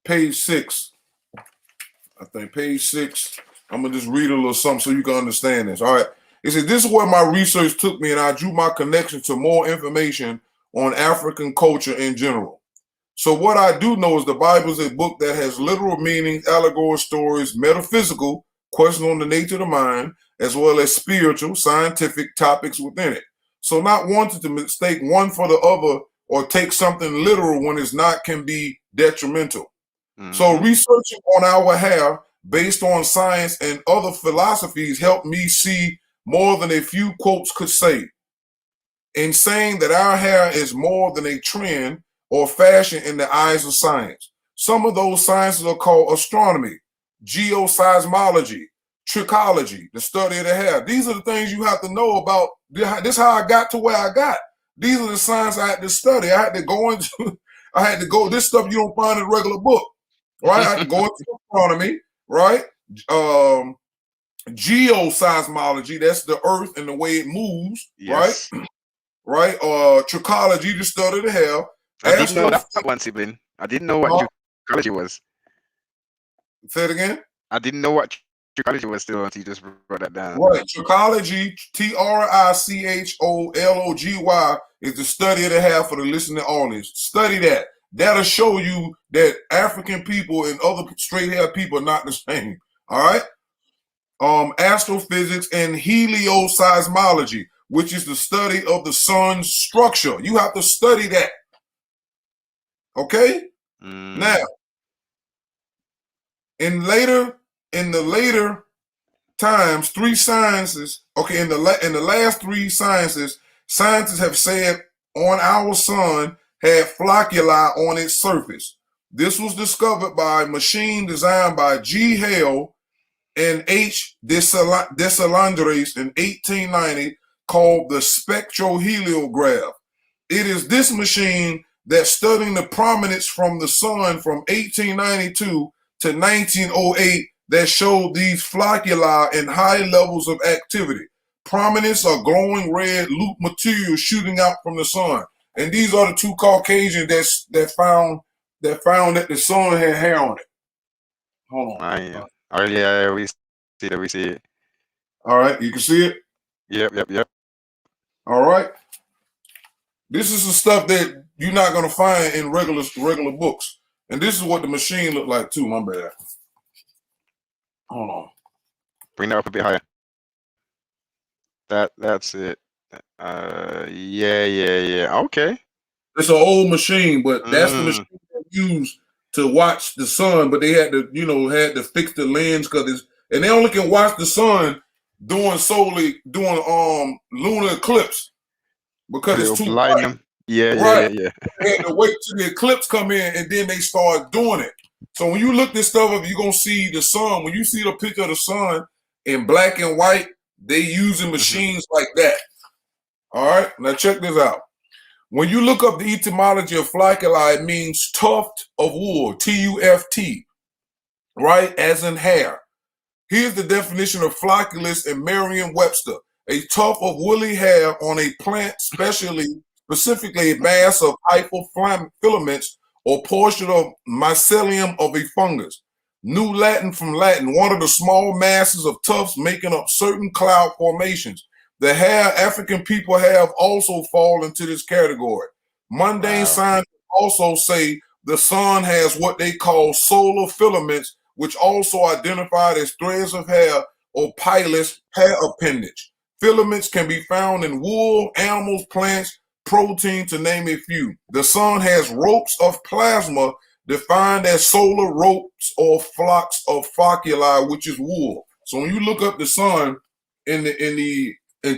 page 6. I think page 6. I'm gonna just read a little something so you can understand this. All right. It says, this is where my research took me, and I drew my connection to more information on African culture in general. So what I do know is the Bible is a book that has literal meanings, allegory stories, metaphysical, questions on the nature of the mind, as well as spiritual, scientific topics within it. So not wanting to mistake one for the other or take something literal when it's not can be detrimental. So researching on our hair based on science and other philosophies helped me see more than a few quotes could say. In saying that our hair is more than a trend or fashion in the eyes of science. Some of those sciences are called astronomy, geoseismology, trichology, the study of the hair. These are the things you have to know about. This is how I got to where I got. These are the science I had to study. I had to go into, this stuff you don't find in a regular book, right? I had to go into astronomy, right? Geoseismology, that's the earth and the way it moves, Yes. right? Trichology, the study of the hair. I didn't know that one, sibling. I didn't know what trichology was. Say it again? I didn't know what trichology was still until you just wrote that down. Right. Trichology, Trichology, is the study of the hair for the listening audience. Study that. That'll show you that African people and other straight hair people are not the same. All right? Astrophysics and helioseismology, which is the study of the sun's structure. You have to study that. Okay? Now, in the later times, three sciences, okay, in the last three sciences, scientists have said on our sun had flocculi on its surface. This was discovered by a machine designed by G. Hale and H. Deslandres in 1890 called the spectroheliograph. It is this machine that studying the prominence from the sun from 1892 to 1908 that showed these flocculi in high levels of activity. Prominence are glowing red loop material shooting out from the sun. And these are the two Caucasians that found that the sun had hair on it. Hold on. Oh yeah, we see it. All right, you can see it? Yep. All right. This is the stuff that you're not gonna find in regular books. And this is what the machine looked like too, my bad. Hold on. Bring that up a bit higher. That's it. Yeah. Okay. It's an old machine, but that's the machine they used to watch the sun, but they had to, had to fix the lens and they only can watch the sun during lunar eclipse because it's too bright. Yeah. They had to wait till the eclipse come in and then they start doing it. So when you look this stuff up, you're gonna see the sun. When you see the picture of the sun in black and white, they using machines like that. All right, now check this out. When you look up the etymology of Flycollide, it means tuft of wool, T-U-F-T, right, as in hair. Here's the definition of flocculus in Merriam-Webster: a tuft of woolly hair on a plant, specifically a mass of hypofilaments or portion of mycelium of a fungus. New Latin from Latin, one of the small masses of tufts making up certain cloud formations. The hair African people have also fall into this category. Mundane scientists also say the sun has what they call solar filaments, which also identified as threads of hair or pilus, hair appendage. Filaments can be found in wool, animals, plants, protein, to name a few. The sun has ropes of plasma defined as solar ropes or flocks of flocculi, which is wool. So when you look up the sun and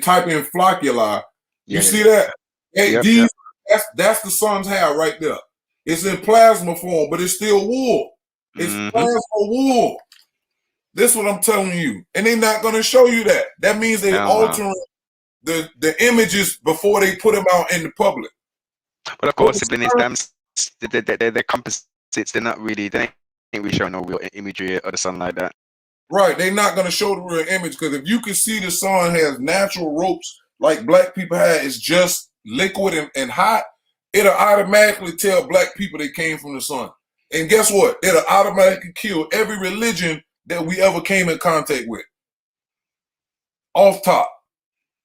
type in flocculi, you see that? Hey, that's the sun's hair right there. It's in plasma form, but it's still wool. It's plasma wool. This is what I'm telling you. And they're not going to show you that. That means they're altering the images before they put them out in the public. But of course, sibling is them. They're composites. They're not really. They ain't really showing no real imagery of the sun like that. Right. They're not going to show the real image, because if you can see the sun has natural ropes like black people had, it's just liquid and hot, it'll automatically tell black people they came from the sun. And guess what? It'll automatically kill every religion that we ever came in contact with. Off top.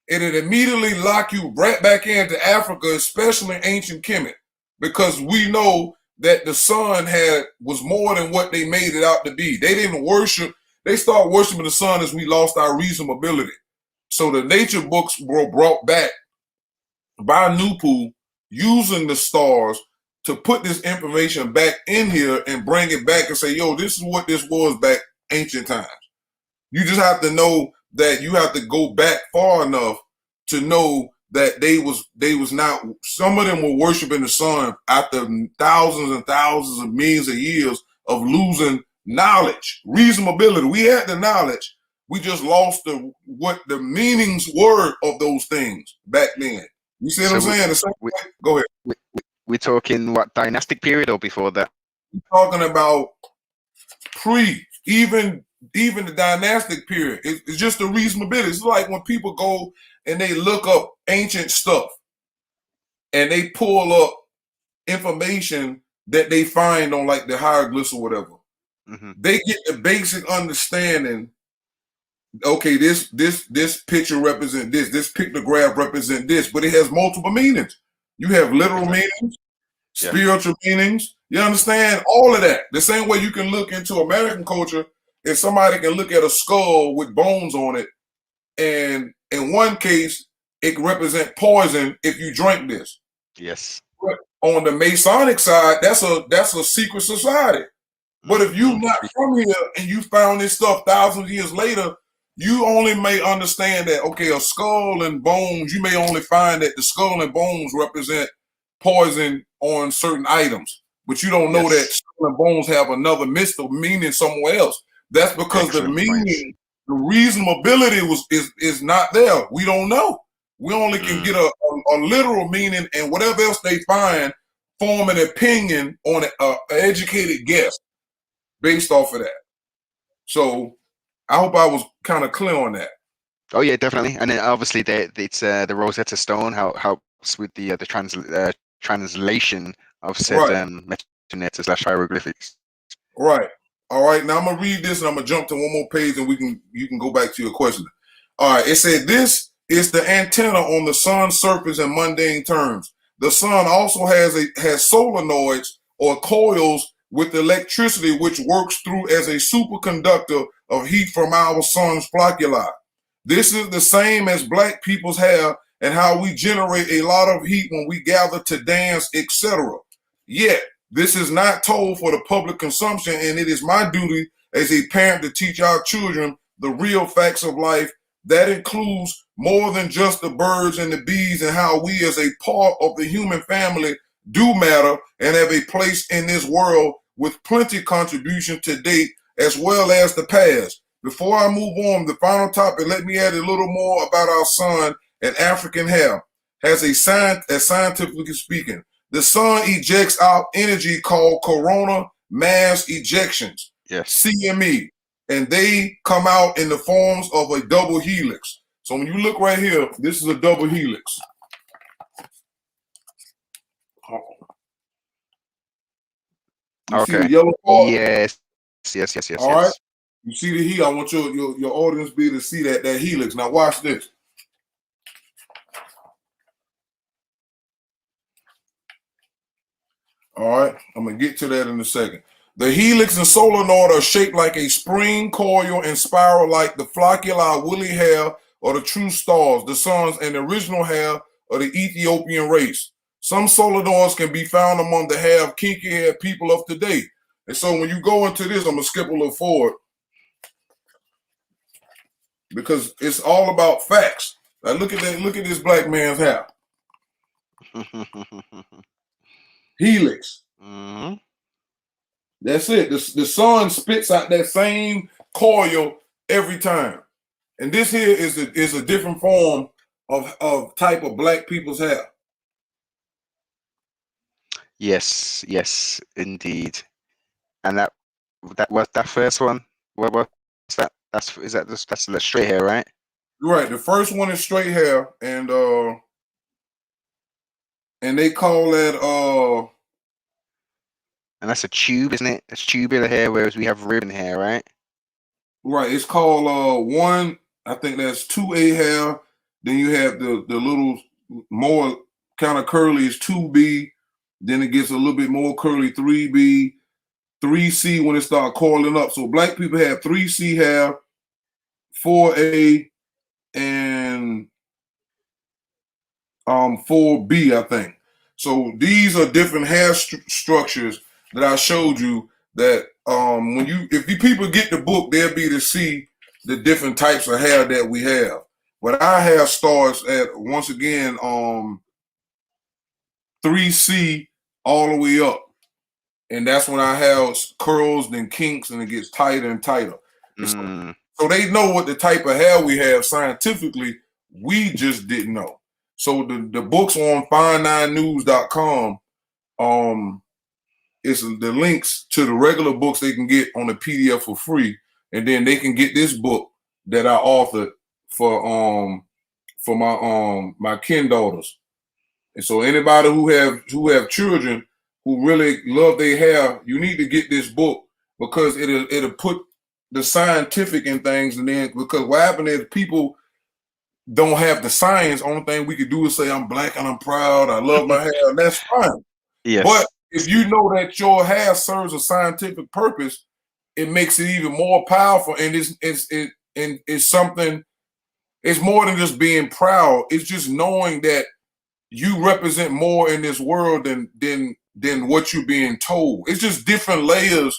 It'll immediately lock you right back into Africa, especially ancient Kemet, because we know that the sun was more than what they made it out to be. They didn't worship. They started worshiping the sun as we lost our reasonability. So the nature books were brought back by Noopooh, using the stars to put this information back in here and bring it back and say, yo, this is what this was back ancient times. You just have to know that you have to go back far enough to know that they was not, some of them were worshiping the sun after thousands and thousands of millions of years of losing knowledge, reasonability. We had the knowledge. We just lost what the meanings were of those things back then. You see what I'm saying? Go ahead. We're talking what, dynastic period or before that? We're talking about even the dynastic period. It's just the reasonability. It's like when people go and they look up ancient stuff and they pull up information that they find on like the hieroglyphs or whatever. They get the basic understanding. Okay, this picture represents this pictograph represents this, but it has multiple meanings. You have literal meanings, spiritual meanings. You understand all of that. The same way you can look into American culture, if somebody can look at a skull with bones on it, and in one case, it can represent poison if you drink this. Yes. But on the Masonic side, that's a secret society. But if you're not from here and you found this stuff thousands of years later, you only may understand that, okay, a skull and bones, you may only find that the skull and bones represent poison on certain items, but you don't know that skull and bones have another mystical meaning somewhere else. That's because the meaning, the reasonability is not there. We don't know. We only can get a literal meaning, and whatever else they find, form an opinion on an educated guess based off of that. So I hope I was kind of clear on that. Oh yeah, definitely. And then obviously it's the Rosetta Stone helps with the translation of said metadata / hieroglyphics. Right. All right. Now I'm gonna read this and I'm gonna jump to one more page and you can go back to your question. All right. It said this is the antenna on the sun's surface in mundane terms. The sun also has solenoids or coils with electricity, which works through as a superconductor of heat from our sun's flocculi. This is the same as black people's hair and how we generate a lot of heat when we gather to dance, etc. Yet, this is not told for the public consumption, and it is my duty as a parent to teach our children the real facts of life. That includes more than just the birds and the bees, and how we as a part of the human family do matter and have a place in this world with plenty contribution to date as well as the past. Before I move on, the final topic, let me add a little more about our sun and African hair. Scientifically speaking, the sun ejects out energy called corona mass ejections, CME, and they come out in the forms of a double helix. So when you look right here, this is a double helix. You see the yellow part? Yes. All right. You see the helix. I want your audience be able to see that helix. Now watch this. All right. I'm gonna get to that in a second. The helix and solenoid are shaped like a spring coil and spiral like the flocculate woolly hair or the true stars, the suns, and the original hair of the Ethiopian race. Some solenoids can be found among the hair of kinky-haired people of today. And so when you go into this, I'm gonna skip a little forward because it's all about facts. Now look at that. Look at this black man's hair. Helix. Mm-hmm. That's it. The sun spits out that same coil every time. And this here is a different form of type of black people's hair. Yes, indeed. And that was that first one. What was that? That's the straight hair, right? Right. The first one is straight hair, and they call that and that's a tube, isn't it? It's tubular hair, whereas we have ribbon hair, right? Right. It's called one. I think that's 2A hair. Then you have the little more kind of curly is 2B. Then it gets a little bit more curly 3B, 3C when it start coiling up. So black people have 3C hair, 4A, and 4B, I think. So these are different hair structures that I showed you that if you people get the book, they'll be to see the different types of hair that we have. But our hair starts at, once again, 3C all the way up. And that's when our hair curls, then kinks, and it gets tighter and tighter. So they know what the type of hair we have scientifically. We just didn't know. So the books on fine9news.com, it's the links to the regular books they can get on the PDF for free, and then they can get this book that I authored for my kin daughters. And so anybody who have children who really love their hair, you need to get this book because it'll put the scientific in things, and then because what happened is people don't have the science. Only thing we could do is say I'm black and I'm proud. I love my hair, and that's fine. Yes. But if you know that your hair serves a scientific purpose, it makes it even more powerful. And it's something. It's more than just being proud. It's just knowing that you represent more in this world than what you're being told. It's just different layers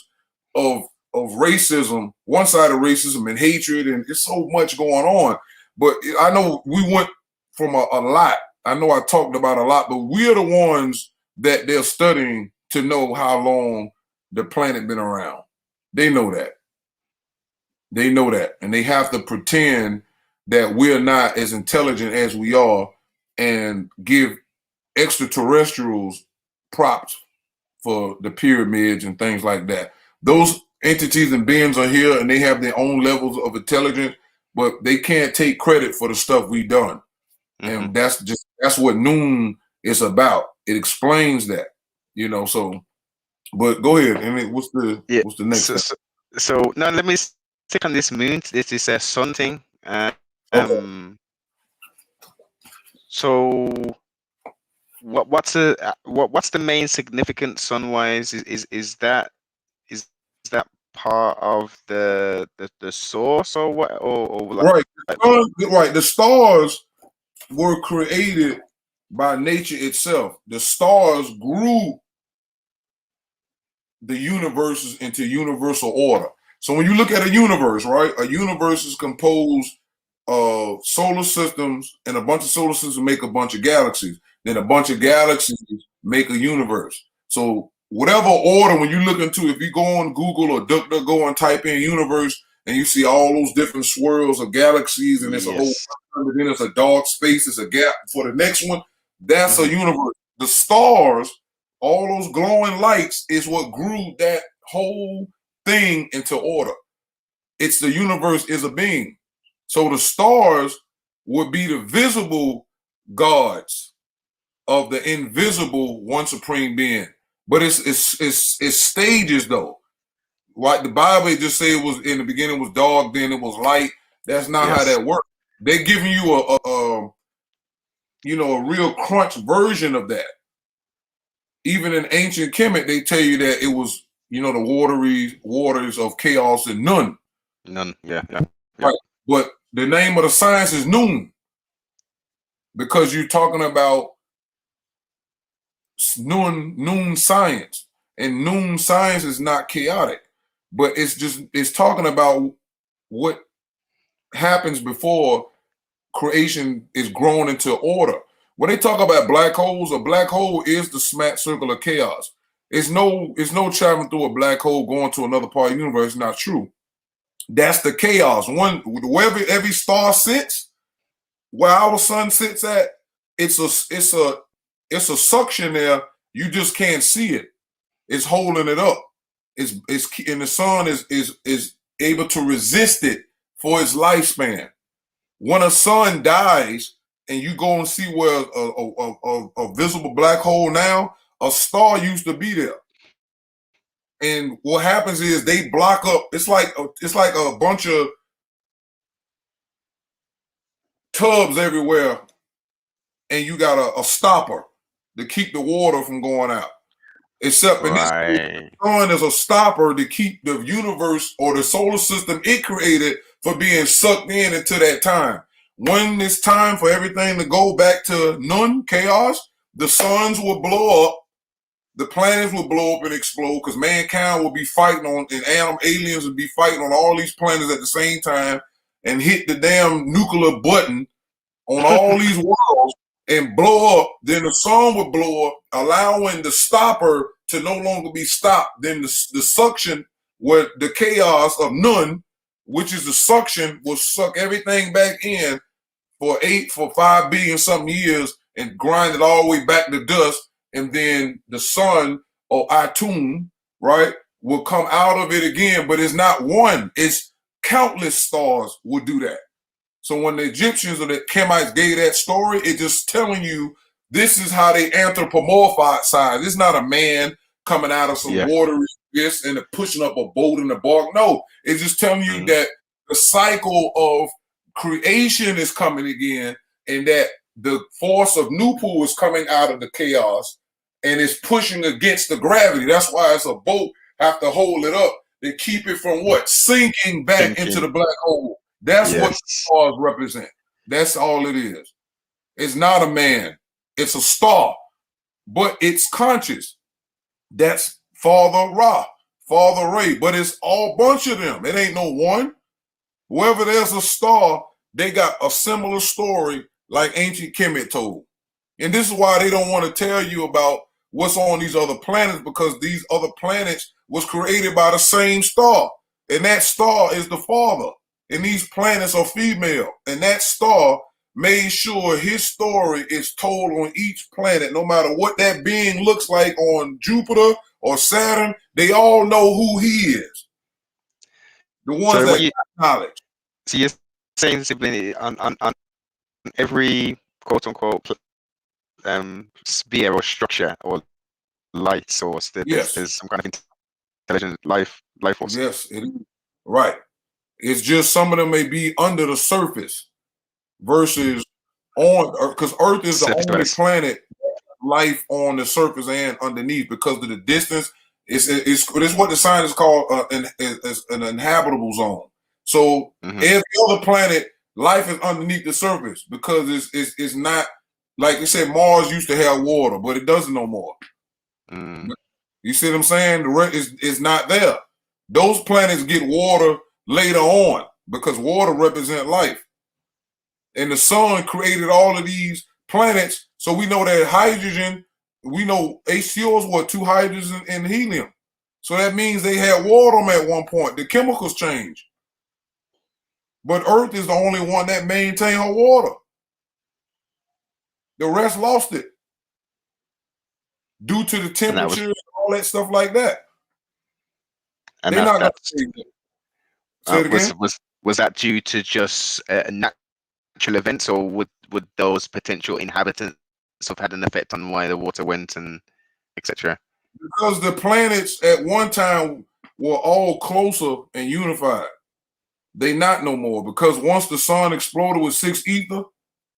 of racism, one side of racism and hatred, and it's so much going on. But I know we went from a lot. I know I talked about a lot, but we're the ones that they're studying to know how long the planet been around. They know that. They know that. And they have to pretend that we're not as intelligent as we are and give extraterrestrials props for the pyramids and things like that. Those entities and beings are here and they have their own levels of intelligence, but they can't take credit for the stuff we've done. And that's what Noon is about. It explains that, so but go ahead. And what's the next step? So now let me stick on this moon. This is a sun thing. So what's the main significance sun-wise? Is that part of the source or what? Or right, right. The stars were created by nature itself. The stars grew the universes into universal order. So when you look at a universe, right, a universe is composed of solar systems, and a bunch of solar systems make a bunch of galaxies. Then a bunch of galaxies make a universe. So whatever order, when you look into, if you go on Google or DuckDuckGo and type in universe, and you see all those different swirls of galaxies, and there's a whole, and then it's a dark space, it's a gap for the next one. That's a universe. The stars, all those glowing lights, is what grew that whole thing into order. It's the universe is a being. So the stars would be the visible gods of the invisible one supreme being. But it's stages though. Like the Bible just say it was in the beginning was dark, then it was light. That's not how that works. They're giving you a real crunch version of that. Even in ancient Kemet, they tell you that it was, the waters of chaos and none. None. Yeah. Right. But the name of the science is Noon. Because you're talking about noon science. And noon science is not chaotic. But it's talking about what happens before creation is grown into order. When they talk about black holes, a black hole is the smack circle of chaos. It's no traveling through a black hole going to another part of the universe. It's not true. That's the chaos. Wherever every star sits, where our sun sits at, it's a suction there. You just can't see it. It's holding it up. And the sun is able to resist it for its lifespan. When a sun dies and you go and see where a visible black hole now, a star used to be there. And what happens is they block up. It's like a bunch of tubs everywhere, and you got a stopper to keep the water from going out. Except in this case, the sun is a stopper to keep the universe or the solar system it created from being sucked into that time. When it's time for everything to go back to none, chaos, the suns will blow up, the planets will blow up and explode because mankind will be fighting on, and aliens will be fighting on all these planets at the same time and hit the damn nuclear button on all these worlds and blow up. Then the sun will blow up, allowing the stopper to no longer be stopped. Then the suction, where the chaos of none, which is the suction, will suck everything back in for 5 billion something years and grind it all the way back to dust. And then the sun, or Atum, right, will come out of it again. But it's not one, it's countless stars will do that. So when the Egyptians or the Kemites gave that story, it's just telling you this is how they anthropomorphize. It's not a man coming out of some watery abyss and pushing up a boat in the bark. No, it's just telling you that the cycle of creation is coming again, and that the force of Noopooh is coming out of the chaos and it's pushing against the gravity. That's why it's a boat have to hold it up to keep it from what? Sinking back into the black hole. That's what the stars represent. That's all it is. It's not a man. It's a star, but it's conscious. That's Father Ra, Father Ray, but it's all bunch of them. It ain't no one. Wherever there's a star, they got a similar story like ancient Kemet told. And this is why they don't want to tell you about what's on these other planets, because these other planets was created by the same star. And that star is the Father. And these planets are female. And that star made sure his story is told on each planet, no matter what that being looks like on Jupiter or Saturn. They all know who he is. The ones that got knowledge. So you're saying simply on every quote unquote sphere or structure or light source, there's some kind of intelligent life force. Yes, it is. Right. It's just some of them may be under the surface versus on, because Earth is the only planet life on the surface and underneath because of the distance. It's what the scientists call an inhabitable zone. So every other planet, life is underneath the surface because it's not, like you said, Mars used to have water, but it doesn't no more. You see what I'm saying? The rest is not there. Those planets get water later on because water represents life. And the sun created all of these planets. So we know that hydrogen, we know H2O is what, 2 hydrogens and helium. So that means they had water on at one point. The chemicals change. But Earth is the only one that maintained her water. The rest lost it due to the temperature and all that stuff like that. And they're not going to say that. Say it again? Was that due to just natural events, or would those potential inhabitants have had an effect on why the water went and etc.? Because the planets at one time were all closer and unified. They not no more, because once the sun exploded with 6 ether,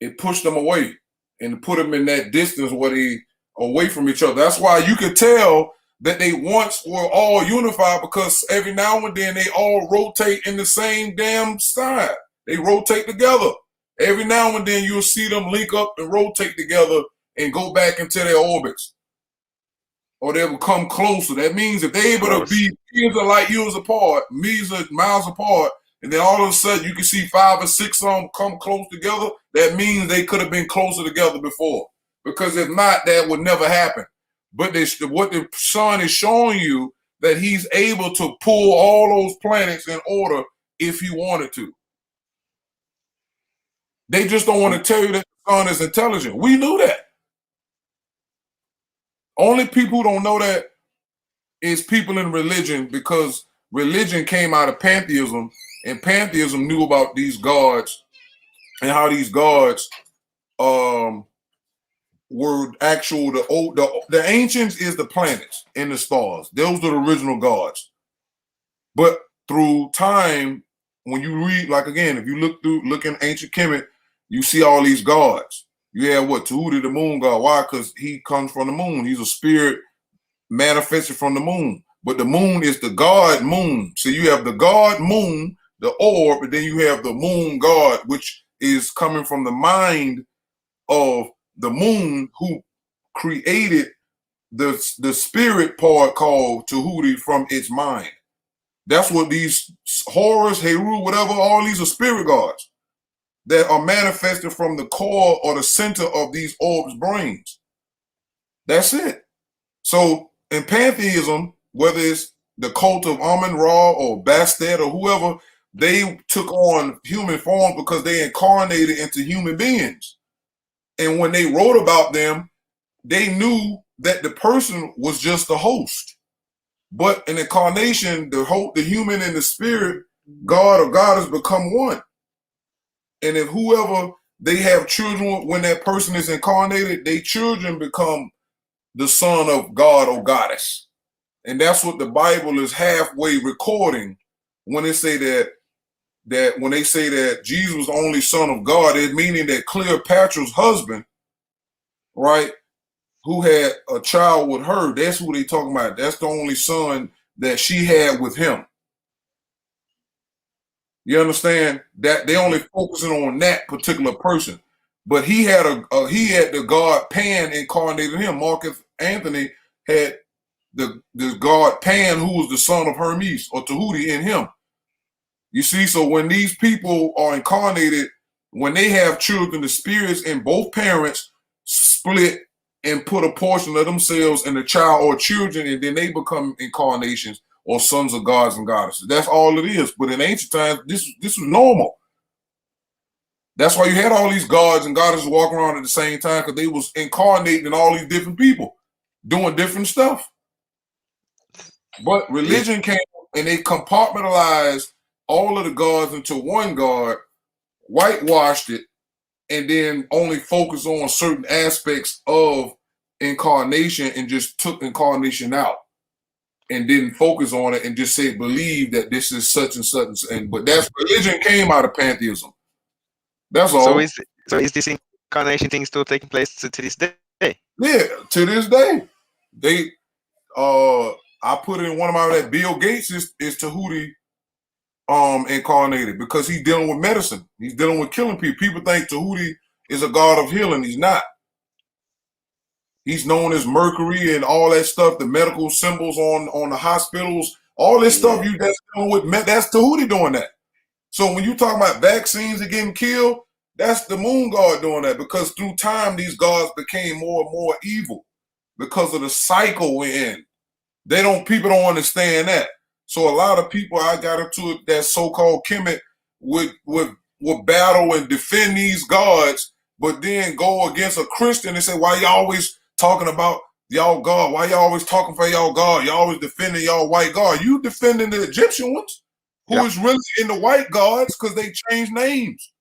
it pushed them away and put them in that distance where they away from each other. That's why you could tell that they once were all unified, because every now and then they all rotate in the same damn side. They rotate together. Every now and then you'll see them link up and rotate together and go back into their orbits. Or they will come closer. That means if they're able to be millions of light years apart, millions of miles apart, and then all of a sudden you can see 5 or 6 of them come close together, that means they could have been closer together before. Because if not, that would never happen. But what the sun is showing you, that he's able to pull all those planets in order if he wanted to. They just don't want to tell you that the sun is intelligent. We knew that. Only people who don't know that is people in religion, because religion came out of pantheism, and pantheism knew about these gods and how these gods were actual. The ancients is the planets and the stars. Those are the original gods. But through time, when you read, like again, if you look in ancient Kemet, you see all these gods. You have what? Tahuti, the moon god. Why? Because he comes from the moon. He's a spirit manifested from the moon. But the moon is the god moon. So you have the god moon, the orb, and then you have the moon god, which is coming from the mind of the moon, who created the spirit part called Tahuti from its mind. That's what these Horus, Heru, whatever, all these are spirit gods that are manifested from the core or the center of these orbs' brains. That's it. So in pantheism, whether it's the cult of Amun-Ra or Bastet or whoever, they took on human forms because they incarnated into human beings. And when they wrote about them, they knew that the person was just the host. But in incarnation, the human and the spirit, God or goddess, become one. And if whoever they have children, when that person is incarnated, their children become the son of God or goddess. And that's what the Bible is halfway recording when they say that when they say that Jesus was the only son of God, it's meaning that Cleopatra's husband, right, who had a child with her, that's who they talking about. That's the only son that she had with him. You understand? That they only focusing on that particular person. But he had the god Pan incarnated him. Marcus Anthony had the god Pan, who was the son of Hermes or Tahuti, in him. You see, so when these people are incarnated, when they have children, the spirits in both parents split and put a portion of themselves in the child or children, and then they become incarnations or sons of gods and goddesses. That's all it is. But in ancient times, this was normal. That's why you had all these gods and goddesses walking around at the same time, because they was incarnating in all these different people, doing different stuff. But religion came and they compartmentalized all of the gods into one god, whitewashed it, and then only focused on certain aspects of incarnation and just took incarnation out and didn't focus on it and just say, believe that this is such and such. But that's religion came out of pantheism. That's all. So is this incarnation thing still taking place to this day? Yeah, to this day. I put it in one of my, that Bill Gates is Tahuti incarnated, because he's dealing with medicine. He's dealing with killing people. People think Tahuti is a god of healing. He's not. He's known as Mercury and all that stuff, the medical symbols on the hospitals, all this stuff that's dealing with, that's Tahuti doing that. So when you talk about vaccines and getting killed, that's the moon god doing that, because through time, these gods became more and more evil because of the cycle we're in. People don't understand that. So a lot of people, I got into that so-called Kemet would battle and defend these gods, but then go against a Christian and say, why y'all always talking about y'all God? Why y'all always talking for y'all God? Y'all always defending y'all white God. You defending the Egyptian ones, who is really in the white gods, because they changed names.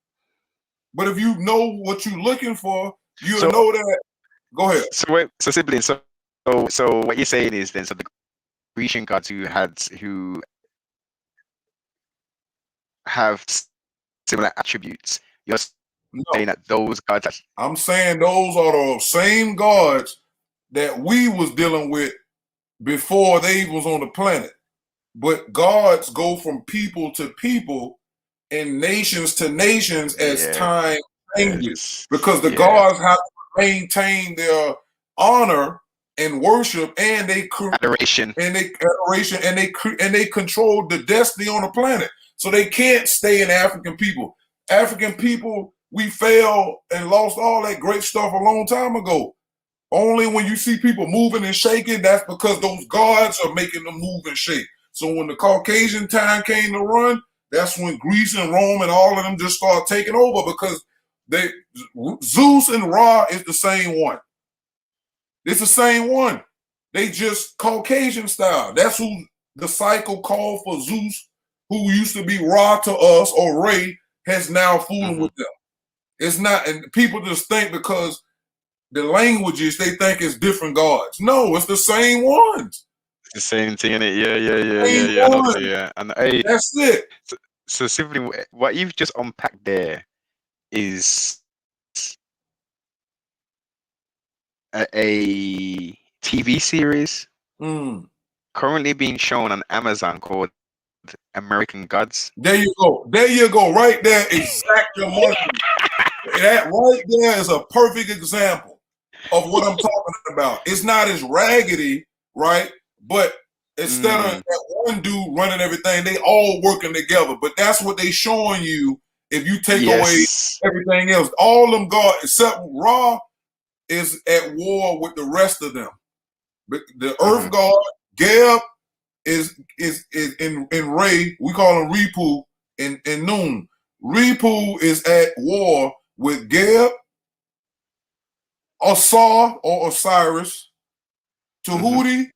But if you know what you're looking for, you'll know that. Go ahead. So sibling, so what you're saying is then, so Grecian gods who have similar attributes. You're saying that those gods. I'm saying those are the same gods that we was dealing with before they was on the planet. But gods go from people to people and nations to nations as time changes, because the gods have to maintain their honor and worship, and adoration, and they control the destiny on the planet. So they can't stay in African people. African people, we fell and lost all that great stuff a long time ago. Only when you see people moving and shaking, that's because those gods are making them move and shake. So when the Caucasian time came to run, that's when Greece and Rome and all of them just start taking over, because Zeus and Ra is the same one. It's the same one. They just Caucasian style. That's who the cycle called for Zeus, who used to be Ra to us, or Ray, has now fooling with them. It's not, and people just think because the languages, they think it's different gods. No, it's the same ones. It's the same thing, innit? Yeah. And hey, that's it. So simply, what you've just unpacked there is a TV series currently being shown on Amazon called American Gods. There you go. There you go. Right there, exactly. That right there is a perfect example of what I'm talking about. It's not as raggedy, right? But instead of that one dude running everything, they all working together. But that's what they showing you if you take away everything else. All them gods, except Ra, is at war with the rest of them. But the Earth God, Geb, is in Ray, we call him Repu, in Noon. Repu is at war with Geb, Osar or Osiris, Tahuti,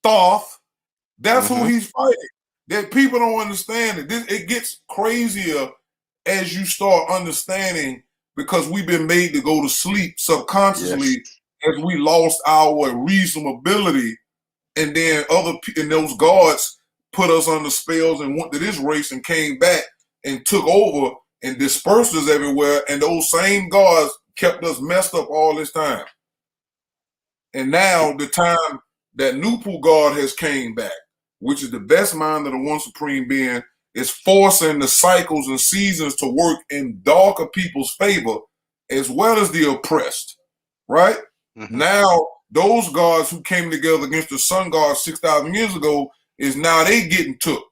Thoth. That's who he's fighting. That people don't understand it. It gets crazier as you start understanding, because we've been made to go to sleep subconsciously as we lost our reasonability, and then those gods put us under spells and went to this race and came back and took over and dispersed us everywhere, and those same gods kept us messed up all this time. And now the time that Noopooh God has came back, which is the best mind of the one supreme being, is forcing the cycles and seasons to work in darker people's favor, as well as the oppressed, right? Now, those gods who came together against the sun gods 6,000 years ago, is now they getting took.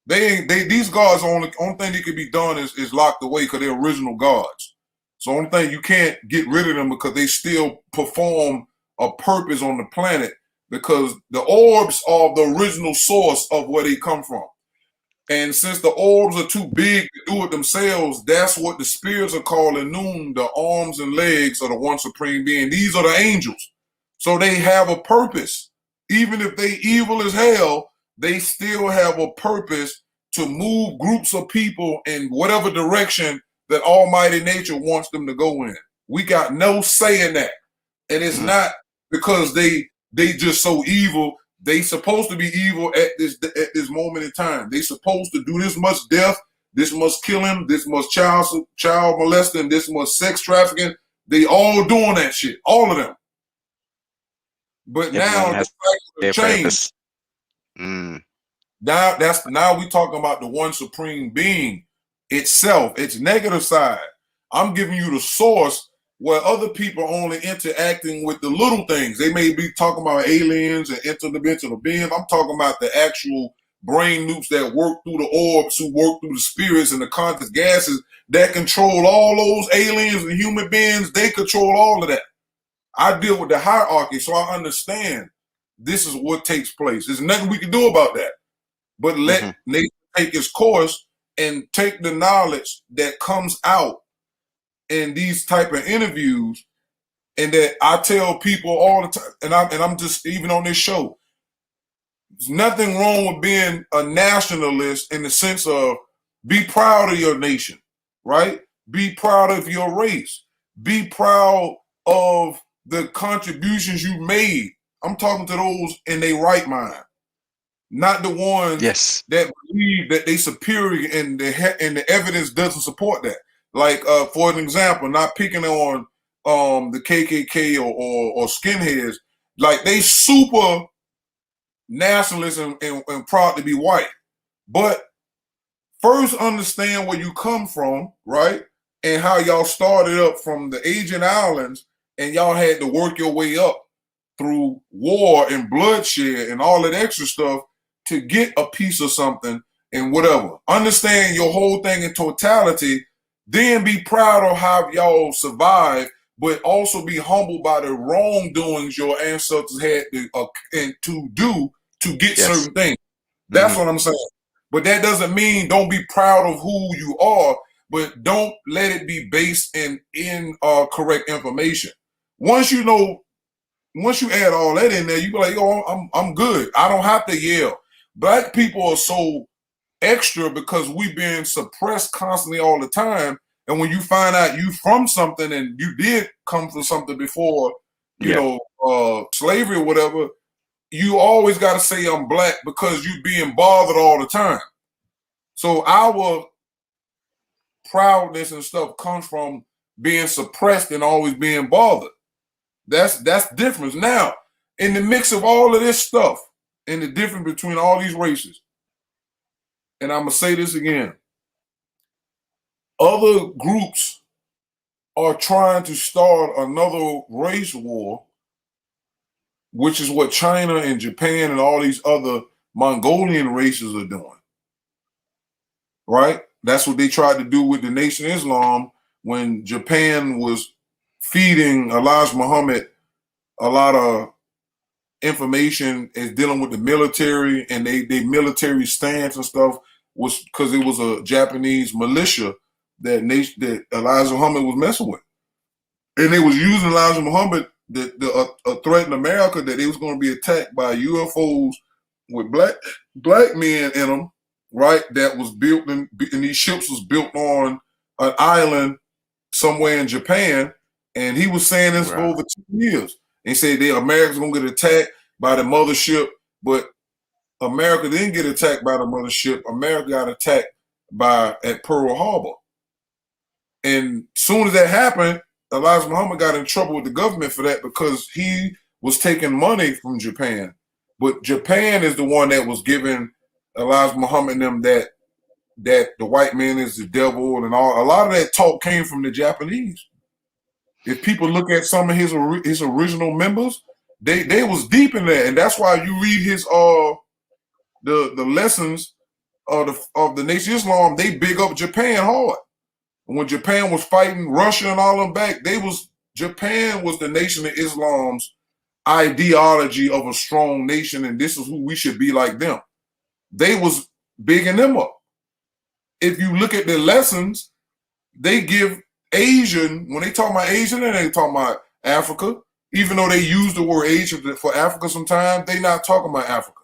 These gods, only thing that could be done is locked away, because they're original gods. So only thing, you can't get rid of them, because they still perform a purpose on the planet, because the orbs are the original source of where they come from. And since the orbs are too big to do it themselves, that's what the spirits are calling Noon, the arms and legs of the one supreme being. These are the angels. So they have a purpose. Even if they evil as hell, they still have a purpose to move groups of people in whatever direction that Almighty Nature wants them to go in. We got no say in that. And it's not because they just so evil. They supposed to be evil at this moment in time. They supposed to do this much death, this much killing, this much child molesting, this much sex trafficking. They all doing that shit, all of them. But now the cycle changed. Now we talking about the one supreme being itself, its negative side. I'm giving you the source, where other people are only interacting with the little things. They may be talking about aliens and interdimensional beings. I'm talking about the actual brain nukes that work through the orbs, who work through the spirits and the conscious gases that control all those aliens and human beings. They control all of that. I deal with the hierarchy, so I understand this is what takes place. There's nothing we can do about that. But let nature take its course and take the knowledge that comes out in these type of interviews, and that I tell people all the time, and I'm just, even on this show, there's nothing wrong with being a nationalist in the sense of be proud of your nation, right? Be proud of your race. Be proud of the contributions you made. I'm talking to those in their right mind. not the ones that believe that they superior and the evidence doesn't support that. Like for an example, not picking on the KKK or skinheads, like they super nationalist and proud to be white. But first understand where you come from, right? And how y'all started up from the Asian islands and y'all had to work your way up through war and bloodshed and all that extra stuff to get a piece of something and whatever. Understand your whole thing in totality, then be proud of how y'all survived, but also be humbled by the wrongdoings your ancestors had to do to get certain things. That's what I'm saying. But that doesn't mean don't be proud of who you are, but don't let it be based in correct information. Once you add all that in there, you be like, yo, I'm good. I don't have to yell. Black people are so extra because we've been suppressed constantly all the time. And when you find out you from something and you did come from something before, you know, slavery or whatever, you always got to say I'm black because you being bothered all the time. So our proudness and stuff comes from being suppressed and always being bothered. That's difference. Now, in the mix of all of this stuff and the difference between all these races, and I'm going to say this again, other groups are trying to start another race war, which is what China and Japan and all these other Mongolian races are doing. Right? That's what they tried to do with the Nation of Islam when Japan was feeding Elijah Muhammad a lot of information is dealing with the military and they military stance and stuff was because it was a Japanese militia that Elijah Muhammad was messing with. And they was using Elijah Muhammad a threat in America that they was going to be attacked by UFOs with black men in them, right? That was built and these ships was built on an island somewhere in Japan. And he was saying this for over 2 years. They said America's gonna get attacked by the mothership, but America didn't get attacked by the mothership. America got attacked at Pearl Harbor. And soon as that happened, Elijah Muhammad got in trouble with the government for that because he was taking money from Japan. But Japan is the one that was giving Elijah Muhammad them that the white man is the devil and all. A lot of that talk came from the Japanese. If people look at some of his original members, they was deep in there, and that's why you read his the lessons of the Nation of Islam. They big up Japan hard. When Japan was fighting Russia and all them back, Japan was the Nation of Islam's ideology of a strong nation, and this is who we should be like them. They was bigging them up. If you look at the lessons, they give Asian, when they talk about Asian, they ain't talking about Africa. Even though they use the word Asia for Africa sometimes, they not talking about Africa.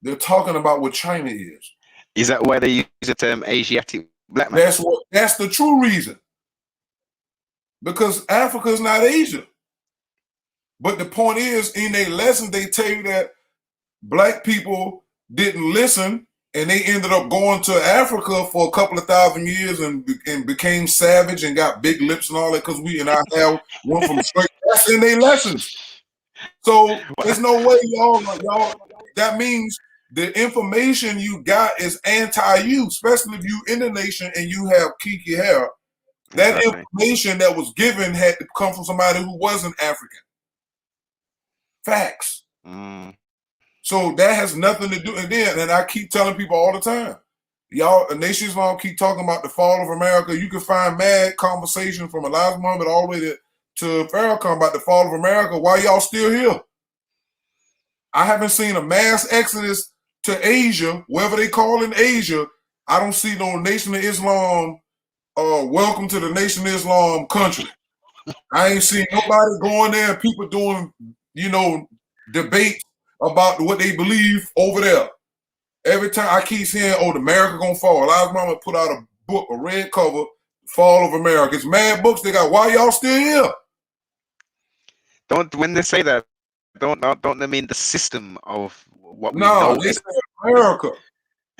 They're talking about what China is. Is that why they use the term Asiatic black man? That's the true reason. Because Africa is not Asia. But the point is, in their lessons, they tell you that black people didn't listen and they ended up going to Africa for a couple of thousand years and became savage and got big lips and all that because we and I have one from straight. That's in their lessons. So there's no way y'all. That means the information you got is anti-you, especially if you in the nation and you have kiki hair. That information that was given had to come from somebody who wasn't African. Facts. So that has nothing to do. And I keep telling people all the time, y'all, Nation of Islam keep talking about the fall of America. You can find mad conversation from Elijah Muhammad all the way to Farrakhan about the fall of America. Why y'all still here? I haven't seen a mass exodus to Asia, wherever they call in Asia. I don't see no Nation of Islam, welcome to the Nation of Islam country. I ain't seen nobody going there and people doing, debate about what they believe over there. Every time I keep saying, "Oh, America gonna fall." Elijah Muhammad put out a book, a red cover, "Fall of America." It's mad books they got. Why y'all still here? When they say that, don't they mean the system of what we No, know they as said America.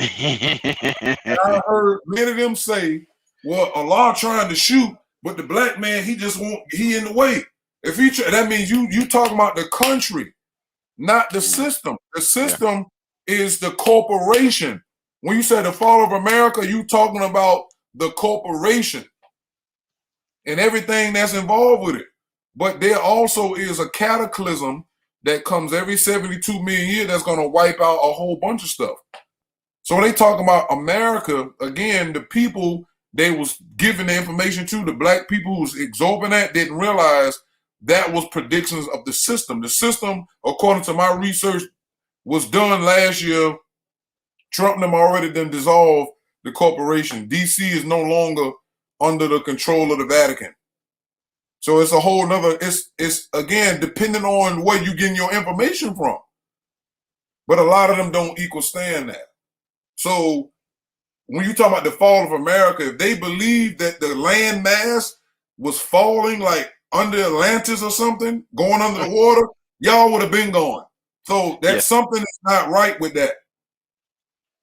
I heard many of them say, well, Allah trying to shoot, but the black man, he in the way. If he that means you talking about the country, not the system. The system is the corporation. When you say the fall of America, you talking about the corporation and everything that's involved with it. But there also is a cataclysm that comes every 72 million years that's going to wipe out a whole bunch of stuff. So when they talk about America, again, the people they was giving the information to, the black people who was absorbing that, didn't realize that was predictions of the system. The system, according to my research, was done last year. Trump and them already done dissolved the corporation. DC is no longer under the control of the Vatican. So it's a whole nother, it's again, depending on where you getting your information from. But a lot of them don't equal stand that. So when you talk about the fall of America, if they believe that the land mass was falling like under Atlantis or something, going under the water, y'all would have been gone. So that's something that's not right with that.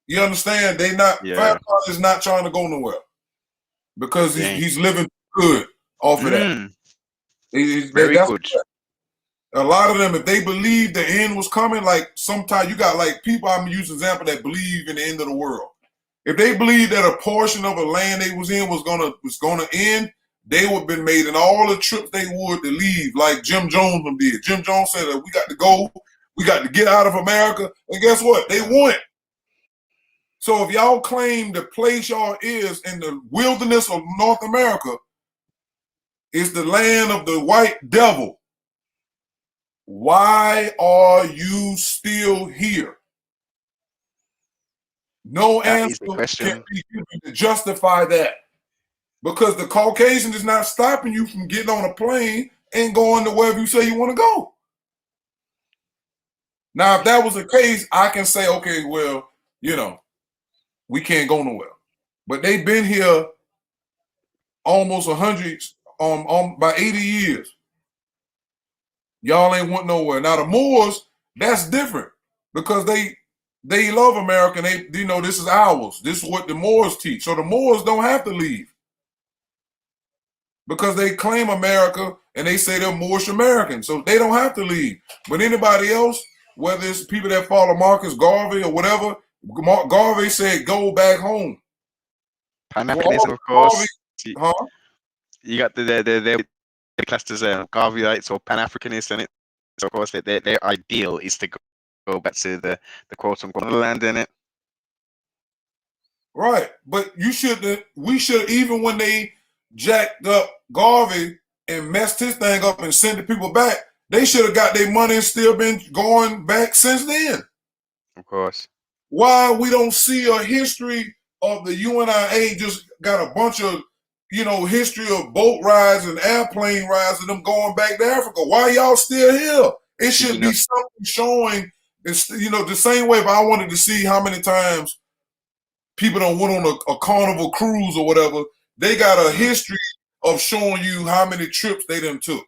You understand? They not, Fat is not trying to go nowhere because he's living good off of that. Very good. A lot of them, if they believe the end was coming, like sometimes you got like people, I'm using example that believe in the end of the world. If they believe that a portion of the land they was in was gonna end, they would have been made in all the trips they would to leave, like Jim Jones did. Jim Jones said that we got to go, we got to get out of America, and guess what? They went. So if y'all claim the place y'all is in the wilderness of North America is the land of the white devil, why are you still here? No answer can be given to justify that. Because the Caucasian is not stopping you from getting on a plane and going to wherever you say you want to go. Now, if that was the case, I can say, okay, well, you know, we can't go nowhere. But they've been here almost 100, by 80 years. Y'all ain't went nowhere. Now the Moors, that's different because they love America and they this is ours. This is what the Moors teach. So the Moors don't have to leave because they claim America and they say they're Moorish American. So they don't have to leave. But anybody else, whether it's people that follow Marcus Garvey or whatever, Garvey said go back home. Pan-Africanism, of course. Huh? You got the classed as Garveyites or Pan-Africanists, and so of course their ideal is to go back to the quote-unquote land, in it. Right, but we should, even when they jacked up Garvey and messed his thing up and sent the people back, they should have got their money and still been going back since then. Of course. Why we don't see a history of the UNIA just got a bunch of, history of boat rides and airplane rides and them going back to Africa. Why y'all still here? It should be something showing, the same way if I wanted to see how many times people don't went on a carnival cruise or whatever, they got a history of showing you how many trips they done took,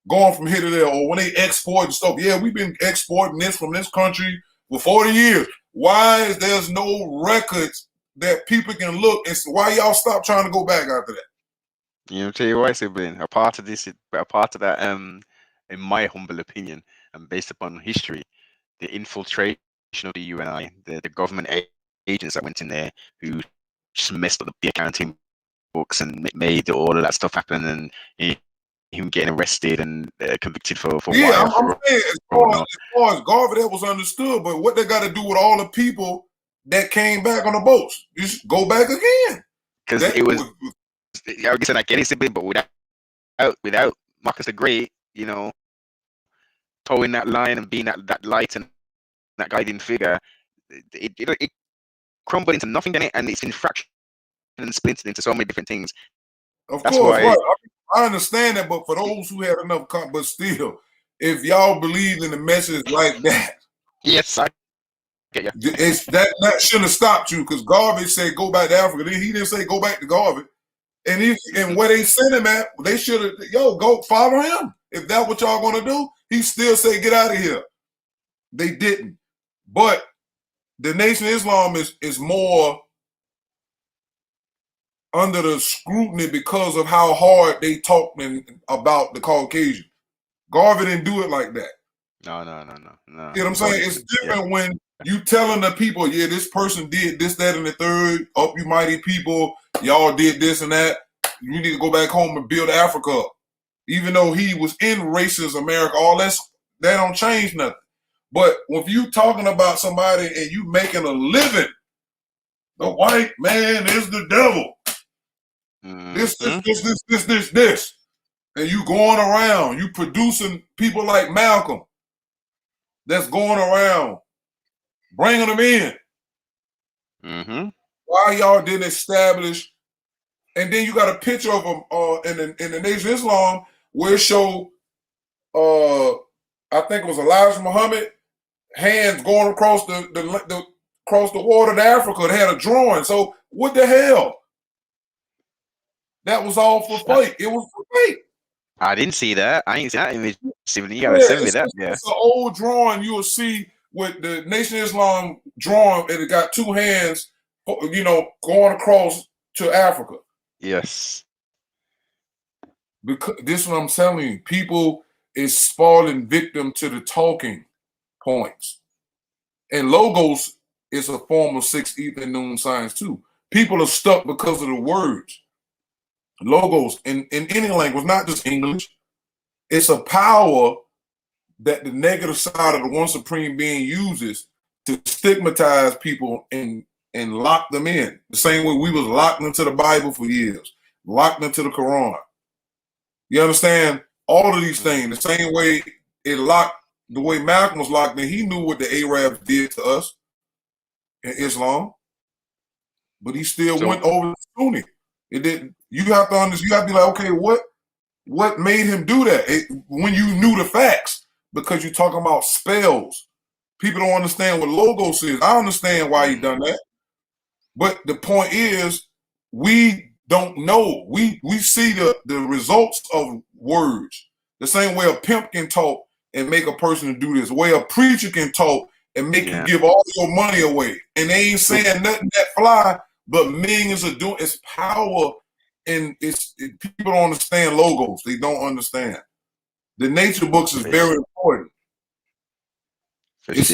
going from here to there, or when they export and stuff. Yeah, we've been exporting this from this country for 40 years. Why is there's no records that people can look and why y'all stop trying to go back after that? Tell you why, sibling. A part of that, in my humble opinion, and based upon history, the infiltration of the UNI, the government agents that went in there who just messed up the accounting books and made all of that stuff happen, and him getting arrested and convicted for I'm saying as far as Garvey, that was understood, but what they got to do with all the people that came back on the boats? Just go back again. Because it was, I guess, I get it, sibling, but without Marcus the Great, towing that line and being that light and that guiding figure, it crumbled into nothing, in it, and it's been fractured and splintered into so many different things. Of course, right. I understand that, but for those who had enough, but still, if y'all believe in the message like that, yes, I get you. It's that shouldn't have stopped you, because Garvey said go back to Africa. Then he didn't say go back to Garvey, and where they sent him at, they should have go follow him. If that's what y'all gonna do, he still say get out of here. They didn't. But the Nation of Islam is more under the scrutiny because of how hard they talk about the Caucasian. Garvey didn't do it like that. No. You know what I'm saying? It's different when you telling the people, yeah, this person did this, that, and the third. Up, you mighty people, y'all did this and that. You need to go back home and build Africa up. Even though he was in racist America, all that don't change nothing. But if you talking about somebody and you making a living, the white man is the devil. This, and you going around, you producing people like Malcolm that's going around bringing them in. Why y'all didn't establish? And then you got a picture of them in the Nation of Islam where it showed, I think it was Elijah Muhammad, hands going across the water to Africa. They had a drawing. So what the hell? That was all for fake. It was for fake. I didn't see that. I ain't seen that image. You gotta send me that. It's an old drawing you will see with the Nation of Islam drawing, and it got two hands, going across to Africa. Yes. Because this is what I'm telling you. People is falling victim to the talking points. And logos is a form of sixth ether noon science too. People are stuck because of the words. Logos in any language, not just English. It's a power that the negative side of the one supreme being uses to stigmatize people and lock them in. The same way we was locked into the Bible for years, locked into the Quran. You understand? All of these things, the same way it locked, the way Malcolm was locked in, he knew what the Arabs did to us in Islam, but he still went over to Sunni. It didn't. You have to understand. You have to be like, okay, what made him do that? When you knew the facts, because you're talking about spells. People don't understand what logos is. I understand why he done that, but the point is, we don't know. We see the results of words. The same way a pimp can talk and make a person do this. The way a preacher can talk and make you give all your money away. And they ain't saying nothing that fly, but millions are doing. It's power, and people don't understand logos. They don't understand. The nature books is very important. It's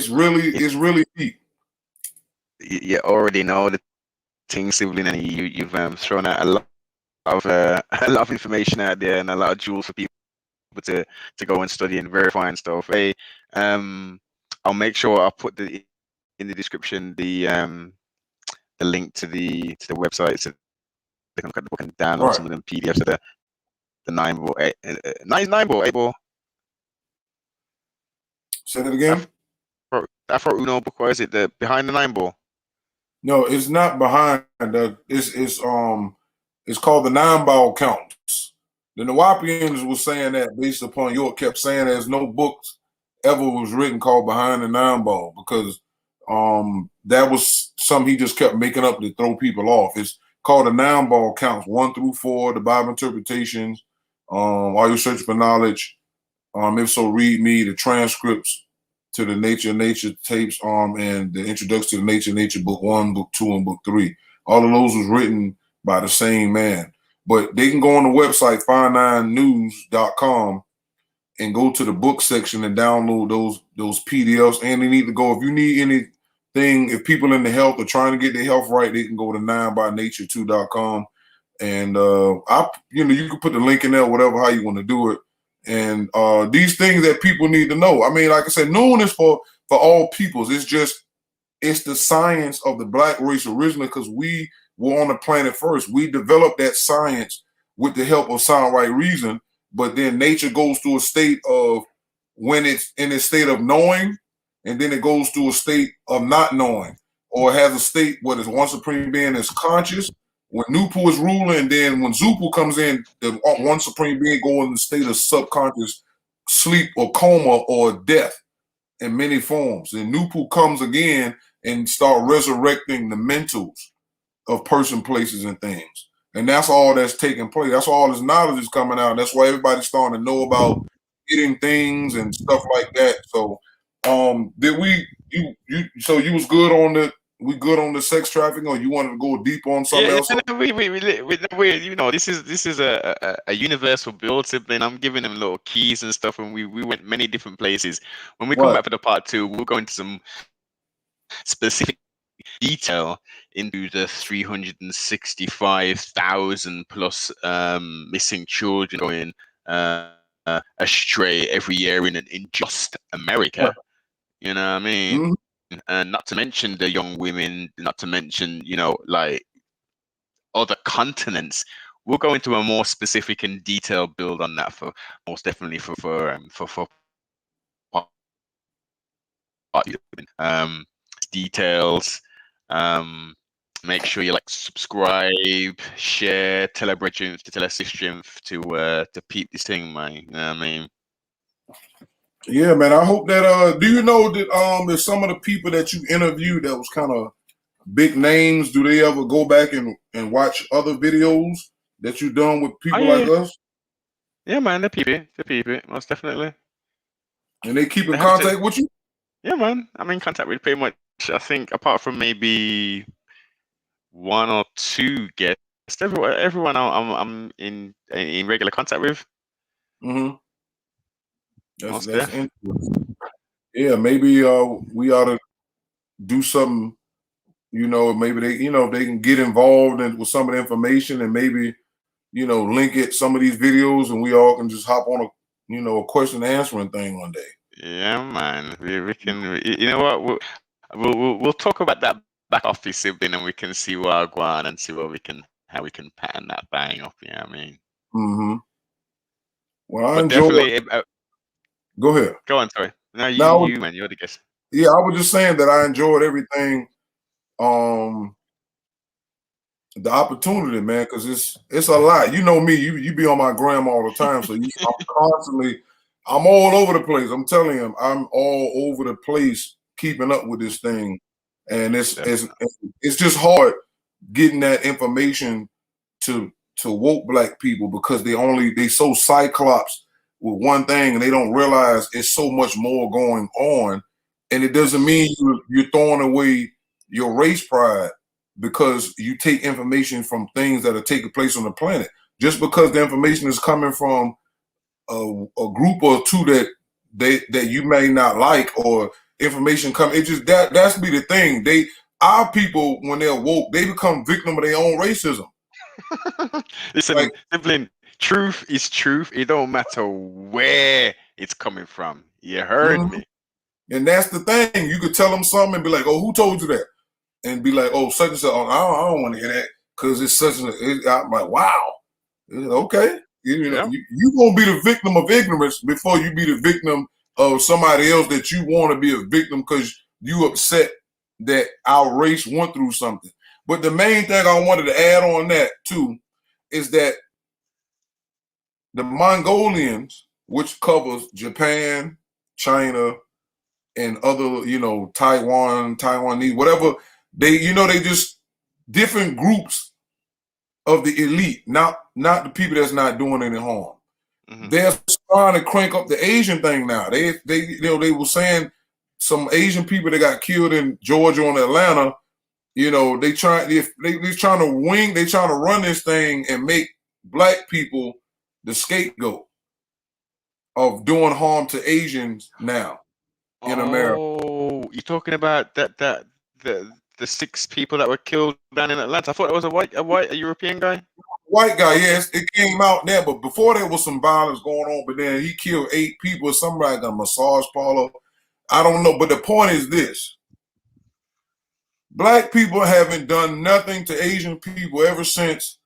really deep. You already know the things, sibling, and you've thrown out a lot of information out there and a lot of jewels for people to go and study and verify and stuff. Hey, I'll make sure I'll put in the description the link to the website so they can look at the book and download some of them PDFs of the 9-ball, 8-ball. Say that again. I thought Uno book, was it the behind the 9-ball? No, it's not behind. It's called the 9-ball counts. The Nawapians was saying that based upon York kept saying there's no books ever was written called Behind the 9-ball because that was something he just kept making up to throw people off. It's called the 9-ball counts 1 through 4, the Bible interpretations, all your search for knowledge. If so, read me, the transcripts to the Nature tapes, and the introduction to the Nature book 1, book 2, and book 3. All of those was written by the same man. But they can go on the website, 59news.com, and go to the book section and download those PDFs. And they need to go, if you need anything, if people in the health are trying to get their health right, they can go to 9bynature2.com. And you can put the link in there, whatever, how you want to do it. And these things that people need to know. I mean, like I said, Noon is for all peoples. It's the science of the black race originally because we were on the planet first. We developed that science with the help of sound right reason, but then nature goes through a state of when it's in a state of knowing, and then it goes through a state of not knowing, or it has a state where there's one supreme being is conscious, when Noopooh is ruling, and then when Zupu comes in, the one supreme being goes in the state of subconscious sleep or coma or death in many forms. And Noopooh comes again and start resurrecting the mentals of person, places, and things. And that's all that's taking place. That's all this knowledge is coming out. That's why everybody's starting to know about getting things and stuff like that. So Did so you was good on the sex trafficking, or you wanted to go deep on something else? No, we this is a universal build, sibling. I'm giving them little keys and stuff, and we went many different places. When we come back for the part 2, we'll go into some specific detail into the 365,000 plus missing children going astray every year in just America. You know what I mean? Mm-hmm. And not to mention the young women, not to mention, like other continents. We'll go into a more specific and detailed build on that for most definitely for details. Make sure you like, subscribe, share, tell a brethren, tell a sister to peep this thing, man. You know what I mean? Yeah, man. I hope that do you know that there's some of the people that you interviewed that was kind of big names, do they ever go back and watch other videos that you've done with people like us? Yeah, man, they peep it, most definitely. And they keep in contact with you? Yeah, man. I'm in contact with pretty much, I think, apart from maybe 1 or 2 guests, everyone I'm in regular contact with. Mm-hmm. That's interesting. Yeah, maybe we ought to do something. Maybe they, if they can get involved with some of the information, and maybe, link it some of these videos, and we all can just hop on a question answering thing one day. Yeah, man. We can. You know what? We'll talk about that back office sibling, and we can see where I'll go on and see how we can pattern that bang up. You know what I mean? Mm-hmm. Well, I enjoy. Definitely. Go ahead. Go on. Sorry. No, you man. You're the guest. Yeah, I was just saying that I enjoyed everything. The opportunity, man, because it's a lot. You know me, you be on my gram all the time, so I'm constantly, I'm all over the place. I'm telling you, I'm all over the place keeping up with this thing, and it's just hard getting that information to woke black people, because they so cyclops with one thing, and they don't realize it's so much more going on, and it doesn't mean you're throwing away your race pride because you take information from things that are taking place on the planet. Just because the information is coming from a group or two that you may not like, or information it just that's be the thing. Our people, when they're woke, they become victim of their own racism. Listen, sibling, truth is truth. It don't matter where it's coming from. You heard me. And that's the thing. You could tell them something and be like, "Oh, who told you that?" And be like, "Oh, such and such." Oh, I don't want to hear that because it's such I'm like, wow, okay. You're gonna be the victim of ignorance before you be the victim of somebody else that you want to be a victim because you upset that our race went through something. But the main thing I wanted to add on that too is that the Mongolians, which covers Japan, China, and other, Taiwanese, whatever, they just different groups of the elite, not the people that's not doing any harm. Mm-hmm. They're trying to crank up the Asian thing now. They were saying some Asian people that got killed in Georgia and Atlanta, they're trying to run this thing and make black people the scapegoat of doing harm to Asians now in America. Oh, you're talking about the 6 people that were killed down in Atlanta. I thought it was a European guy. White guy, yes, it came out there, but before there was some violence going on. But then he killed 8 people. Somebody got a massage parlor. I don't know, but the point is this: black people haven't done nothing to Asian people ever since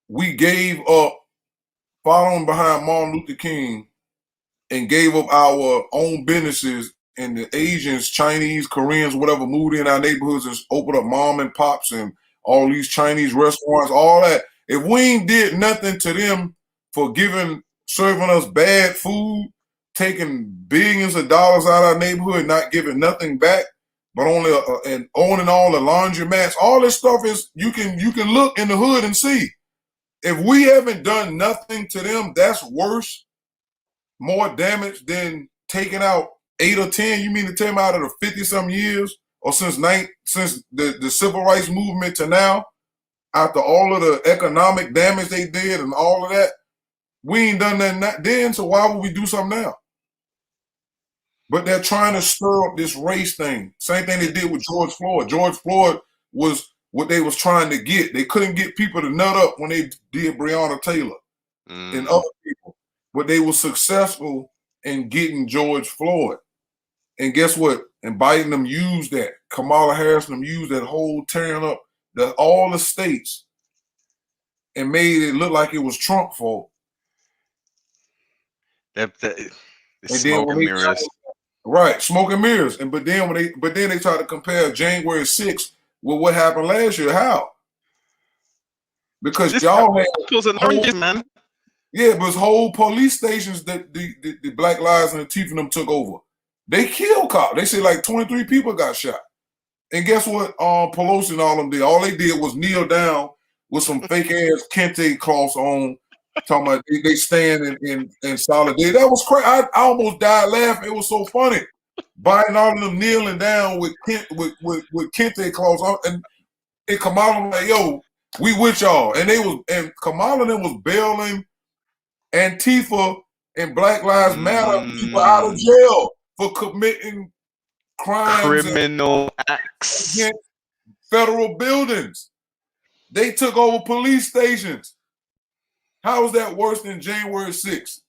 we gave up following behind Martin Luther King and gave up our own businesses, and the Asians, Chinese, Koreans, whatever, moved in our neighborhoods and opened up mom and pops and all these Chinese restaurants, all that. If we ain't did nothing to them for serving us bad food, taking billions of dollars out of our neighborhood, not giving nothing back, but only and owning all the laundromats, all this stuff is you can look in the hood and see. If we haven't done nothing to them, that's worse, more damage than taking out 8 or 10? You mean to tell me out of the 50-some years, or since the civil rights movement to now, after all of the economic damage they did and all of that, we ain't done nothing then, so why would we do something now? But they're trying to stir up this race thing. Same thing they did with George Floyd. George Floyd was what they was trying to get. They couldn't get people to nut up when they did Breonna Taylor and other people. But they were successful in getting George Floyd. And guess what? And Biden them used that. Kamala Harris them used that whole tearing up all the states and made it look like it was Trump's fault. The smoke and mirrors. Right, smoke and mirrors. But then they try to compare January 6th with what happened last year. How? Because y'all had oranges, man. Yeah, but it's whole police stations that the Black Lives and Antifa them took over. They killed cops. They say like 23 people got shot. And guess what? Pelosi and all them did. All they did was kneel down with some fake ass kente cloths on, talking about they stand in solidarity. That was crazy. I almost died laughing. It was so funny. Biden all of them kneeling down with kente cloths on, and Kamala was like, "Yo, we with y'all." And Kamala and them was bailing Antifa and Black Lives Matter people out of jail for committing crimes, criminal acts against federal buildings. They took over police stations. How is that worse than January 6th?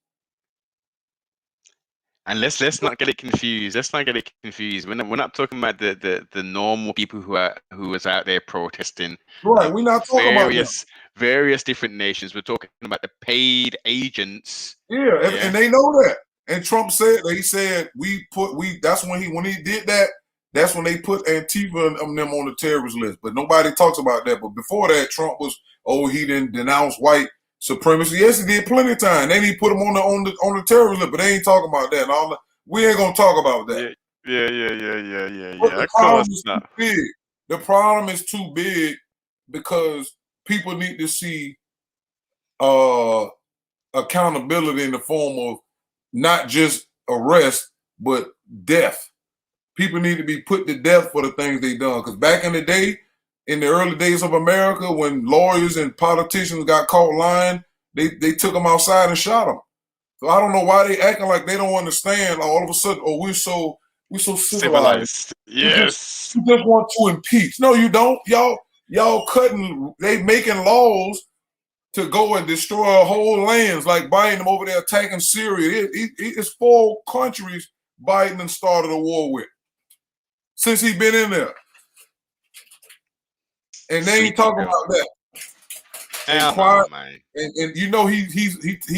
And let's not get it confused. Let's not get it confused. We're not talking about the normal people who was out there protesting. Right, we're not talking about various different nations. We're talking about the paid agents. Yeah, and they know that. And Trump said that's when he did that. That's when they put Antifa and them on the terrorist list. But nobody talks about that. But before that, Trump was he didn't denounce white supremacy. Yes, he did plenty of time. Then he put them on the terrorist list, but they ain't talking about that. We ain't gonna talk about that. Yeah. The problem is too big. The problem is too big because people need to see accountability in the form of not just arrest, but death. People need to be put to death for the things they done. Because back in the day, in the early days of America, when lawyers and politicians got caught lying, they took them outside and shot them. So I don't know why they acting like they don't understand. All of a sudden, we're so civilized. Yes, you just want to impeach. No, you don't. Y'all they making laws to go and destroy whole lands, like Biden them over there attacking Syria. It's 4 countries Biden started a war with since he been in there. And they ain't talking about that. And you know he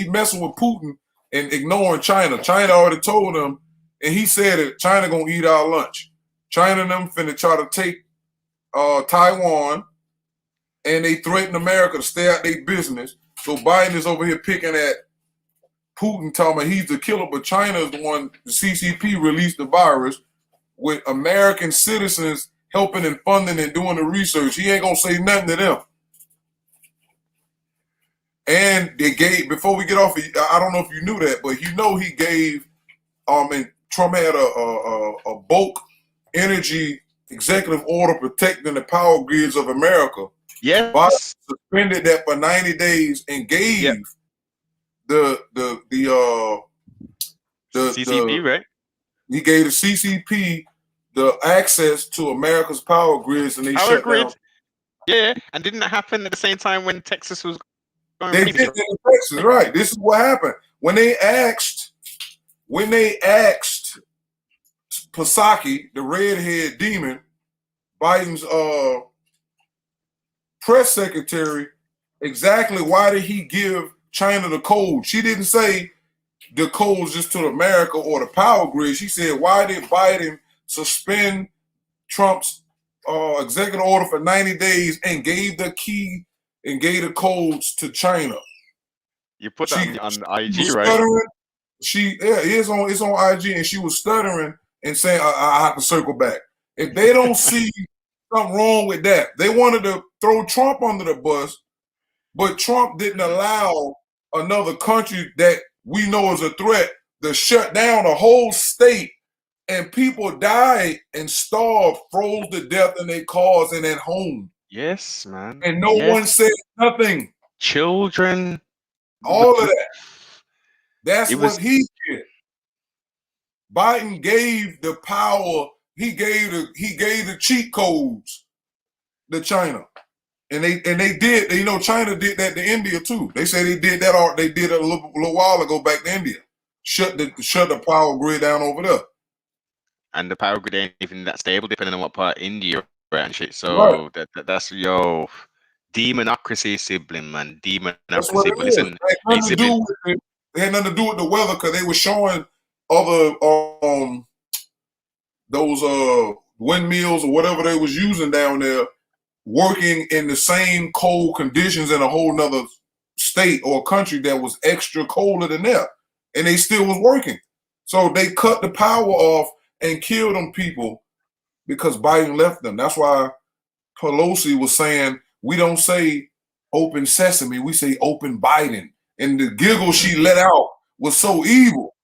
messing with Putin and ignoring China. China already told him, and he said it, China gonna eat our lunch. China and them finna try to take Taiwan, and they threaten America to stay out their business. So Biden is over here picking at Putin, talking about he's the killer, but China is the one, the CCP released the virus with American citizens helping and funding and doing the research. He ain't gonna say nothing to them. And they gave, before we get off, I don't know if you knew that, but you know he gave, and Trump had a bulk energy executive order protecting the power grids of America. Yes. Biden suspended that for 90 days and gave the CCP, right? He gave the CCP the access to America's power grids, and they shut down. Yeah, and didn't that happen at the same time when Texas was going? They did in Texas, right? This is what happened when they asked Psaki, the redhead demon, Biden's press secretary, exactly why did he give China the code? She didn't say the codes just to America or the power grid. She said, why did Biden suspend Trump's executive order for 90 days and gave the key and gave the codes to China? You put that on IG, right? It's on IG, and she was stuttering and saying, I have to circle back. If they don't see something wrong with that, they wanted to throw Trump under the bus, but Trump didn't allow another country that we know is a threat to shut down a whole state and people died and starved, froze to death in their cars and at home. Yes, man. And no one said nothing. Children. All of that. That's It was- what he did. Biden gave the power. He gave the cheat codes to China, and they did. You know, China did that to India too. They say they did that. They did it a little while ago back to India. Shut the power grid down over there. And the power grid ain't even that stable, depending on what part of India you're at and shit. So that's demonocracy, sibling, man. Demonocracy. That's what it is. It had nothing to do with the weather, because they were showing other those windmills or whatever they was using down there working in the same cold conditions in a whole nother state or country that was extra colder than there, and they still was working. So they cut the power off and killed them people because Biden left them. That's why Pelosi was saying, we don't say open sesame, we say open Biden. And the giggle she let out was so evil.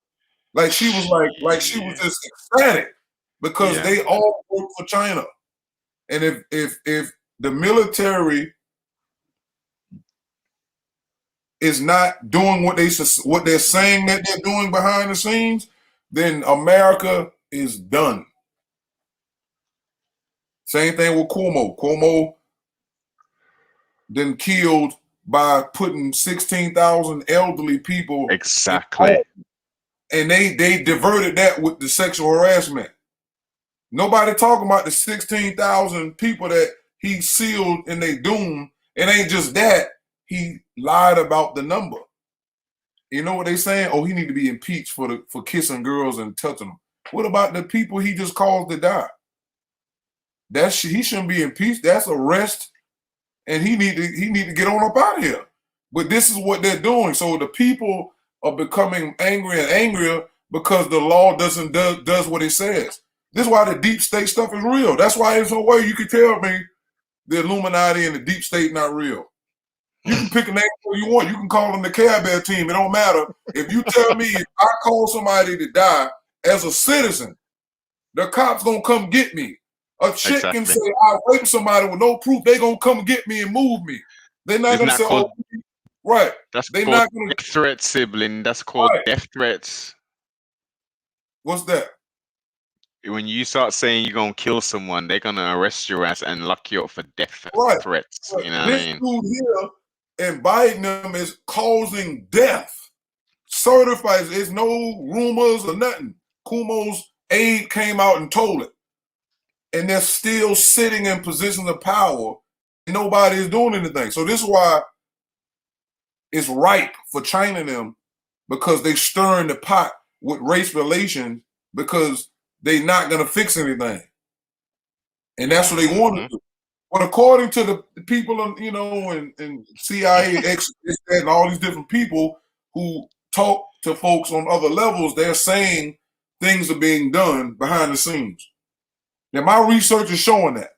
Like she was like she was just ecstatic because they all work for China. And if the military is not doing what they're saying that they're doing behind the scenes, then America is done. Same thing with Cuomo. Cuomo then killed by putting 16,000 elderly people. Exactly. And they diverted that with the sexual harassment. Nobody talking about the 16,000 people that he sealed in their doom. It ain't just that. He lied about the number. You know what they saying? Oh, he need to be impeached for kissing girls and touching them. What about the people he just caused to die? He shouldn't be impeached. That's arrest, and he need to get on up out of here. But this is what they're doing. So the people are becoming angrier and angrier because the law does what it says. This is why the deep state stuff is real. That's why there's no way you can tell me the Illuminati and the deep state not real. You can pick a name you want. You can call them the Care Bear team. It don't matter. If you tell me if I call somebody to die as a citizen, the cops gonna come get me. A chick can say I raped somebody with no proof. They gonna come get me and move me. They're not gonna say, "Oh, right." That's called death threats, sibling. That's called death threats. What's that? When you start saying you're gonna kill someone, they're gonna arrest your ass and lock you up for death threats. You know what I mean? Dude here and Biden them is causing death. Certifies. There's no rumors or nothing. Cuomo's aide came out and told it. And they're still sitting in positions of power. And nobody is doing anything. So this is why it's ripe for China and them, because they stirring the pot with race relations, because they're not going to fix anything. And that's what they want to do. But according to the people, you know, and CIA, and all these different people who talk to folks on other levels, they're saying things are being done behind the scenes. Now, my research is showing that.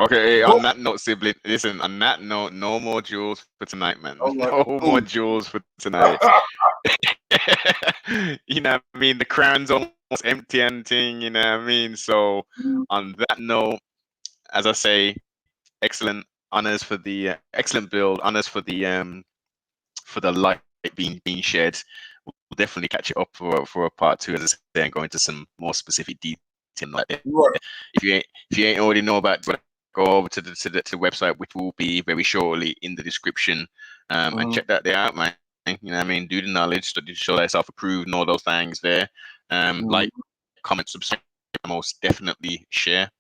Okay, on that note, sibling, listen, on that note, no more jewels for tonight, man. No more jewels for tonight. You know what I mean? The crown's almost empty and thing, you know what I mean? So on that note, as I say, excellent honors for the excellent build, honors for the light being shared. We'll definitely catch it up for a part 2, as I say, and go into some more specific detail like that. If you ain't already know about it, go over to the website, which will be very shortly in the description, and check that out, man. You know what I mean? Do the knowledge, show thyself approved and all those things there. Like, comment, subscribe, most definitely share.